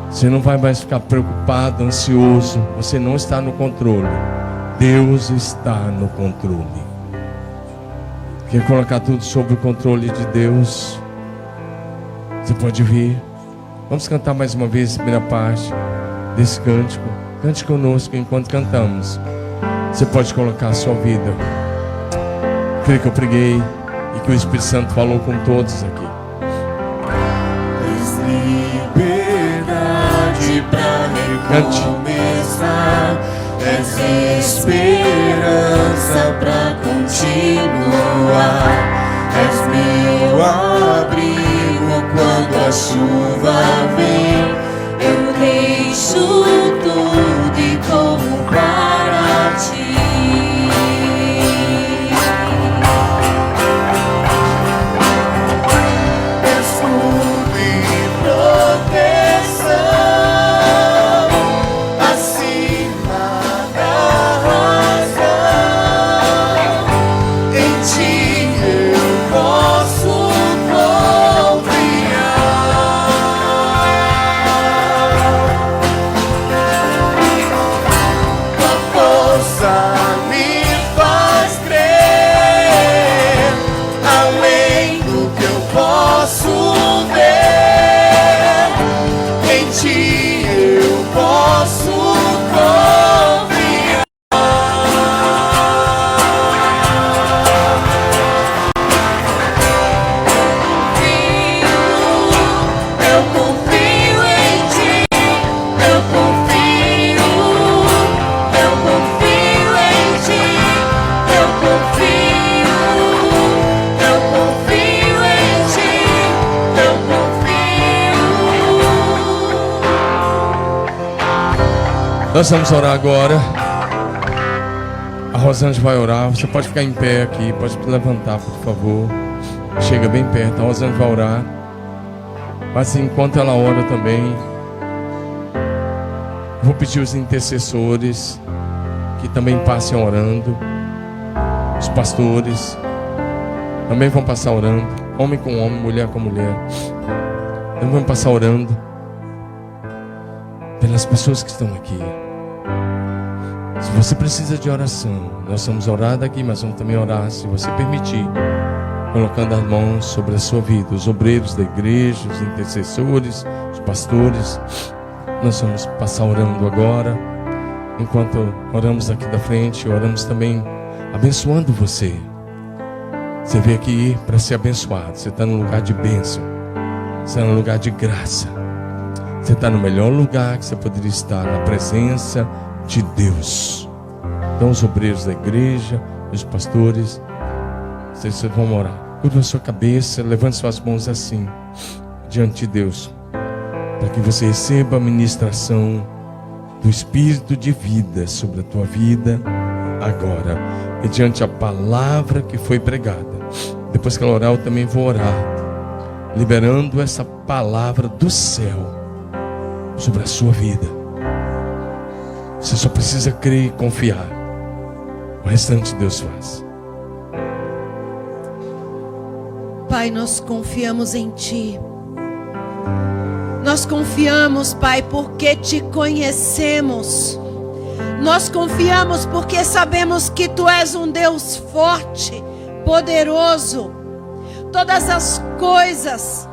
Você não vai mais ficar preocupado, ansioso. Você não está no controle. Deus está no controle. Quer colocar tudo sob o controle de Deus? Você pode vir. Vamos cantar mais uma vez a primeira parte desse cântico. Cante conosco enquanto cantamos. Você pode colocar a sua vida. Creio que eu preguei e que o Espírito Santo falou com todos aqui. Liberdade pra recomeçar, és esperança pra continuar, és meu abrigo quando a chuva vem. Eu deixo tudo e corro para ti. Nós vamos orar agora. A Rosângela vai orar. Você pode ficar em pé aqui, pode levantar, por favor. Chega bem perto. A Rosângela vai orar. Mas enquanto ela ora também, vou pedir os intercessores que também passem orando. Os pastores também vão passar orando. Homem com homem, mulher com mulher. Também vão passar orando pelas pessoas que estão aqui. Se você precisa de oração, nós vamos orar daqui, mas vamos também orar, se você permitir, colocando as mãos sobre a sua vida. Os obreiros da igreja, os intercessores, os pastores, nós vamos passar orando agora. Enquanto oramos aqui da frente, oramos também abençoando você. Você veio aqui para ser abençoado. Você está num lugar de bênção. Você está num lugar de graça. Você está no melhor lugar que você poderia estar, na presença de Deus. Então os obreiros da igreja, os pastores, vocês vão orar. Curva a sua cabeça, levante suas mãos assim, diante de Deus, para que você receba a ministração do Espírito de vida sobre a tua vida agora, mediante a palavra que foi pregada. Depois que ela orar, eu também vou orar, liberando essa palavra do céu sobre a sua vida. Você só precisa crer e confiar. O restante Deus faz. Pai, nós confiamos em Ti. Nós confiamos, Pai, porque Te conhecemos. Nós confiamos porque sabemos que Tu és um Deus forte, poderoso. Todas as coisas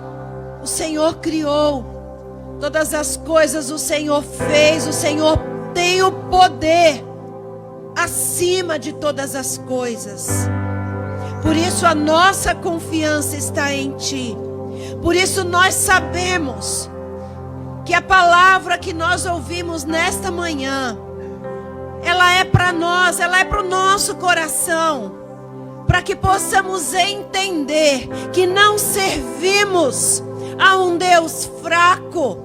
o Senhor criou. Todas as coisas o Senhor fez. O Senhor tem o poder acima de todas as coisas. Por isso a nossa confiança está em Ti. Por isso nós sabemos que a palavra que nós ouvimos nesta manhã, ela é para nós, ela é para o nosso coração, para que possamos entender que não servimos a um Deus fraco,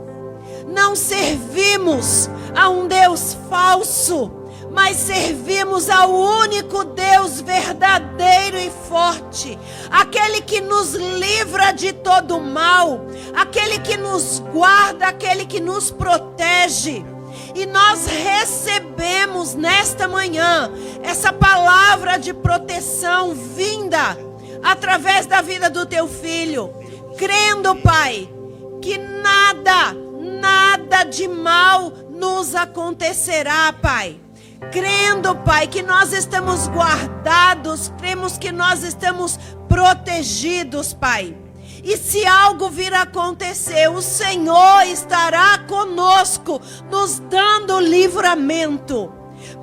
não servimos a um Deus falso, mas servimos ao único Deus verdadeiro e forte, aquele que nos livra de todo mal, aquele que nos guarda, aquele que nos protege. E nós recebemos nesta manhã essa palavra de proteção vinda através da vida do Teu Filho, crendo, Pai, que nada de mal nos acontecerá, Pai. Crendo, Pai, que nós estamos guardados, cremos que nós estamos protegidos, Pai. E se algo vir a acontecer, o Senhor estará conosco, nos dando livramento.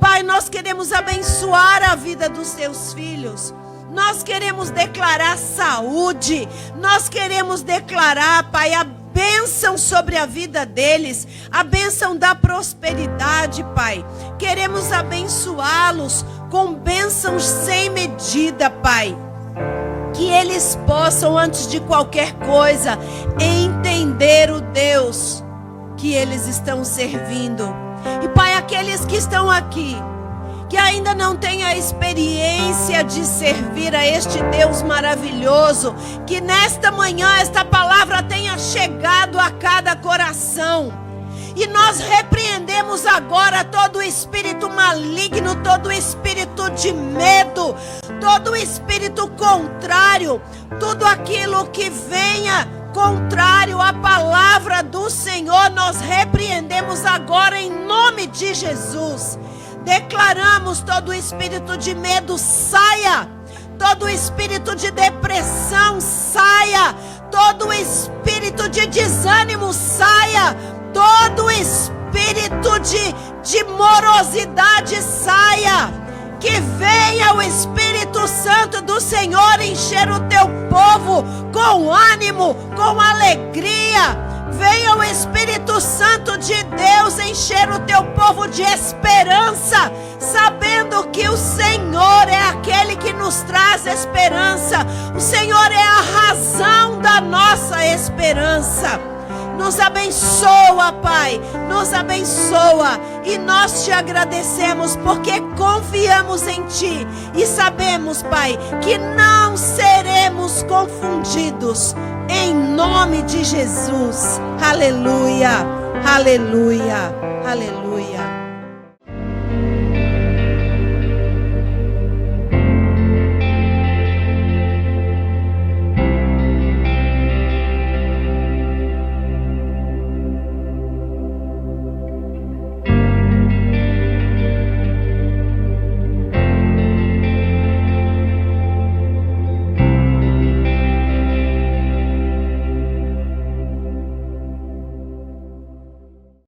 Pai, nós queremos abençoar a vida dos teus filhos. Nós queremos declarar saúde. Nós queremos declarar, Pai, a bênção sobre a vida deles, a bênção da prosperidade, Pai. Queremos abençoá-los com bênçãos sem medida, Pai. Que eles possam, antes de qualquer coisa, entender o Deus que eles estão servindo. E, Pai, aqueles que estão aqui, que ainda não têm a experiência de servir a este Deus maravilhoso, que nesta manhã esta palavra tenha chegado a cada coração. E nós repreendemos agora todo espírito maligno, todo espírito de medo, todo espírito contrário, tudo aquilo que venha contrário à palavra do Senhor, nós repreendemos agora em nome de Jesus. Declaramos todo espírito de medo saia, todo espírito de depressão saia, todo espírito de desânimo saia, todo espírito de morosidade saia. Que venha o Espírito Santo do Senhor encher o teu povo com ânimo, com alegria. Venha o Espírito Santo de Deus encher o teu povo de esperança, sabendo que o Senhor é aquele que nos traz esperança. O Senhor é a razão da nossa esperança. Nos abençoa, Pai, nos abençoa, e nós te agradecemos porque confiamos em Ti e sabemos, Pai, que não seremos confundidos, em nome de Jesus. Aleluia, aleluia, aleluia.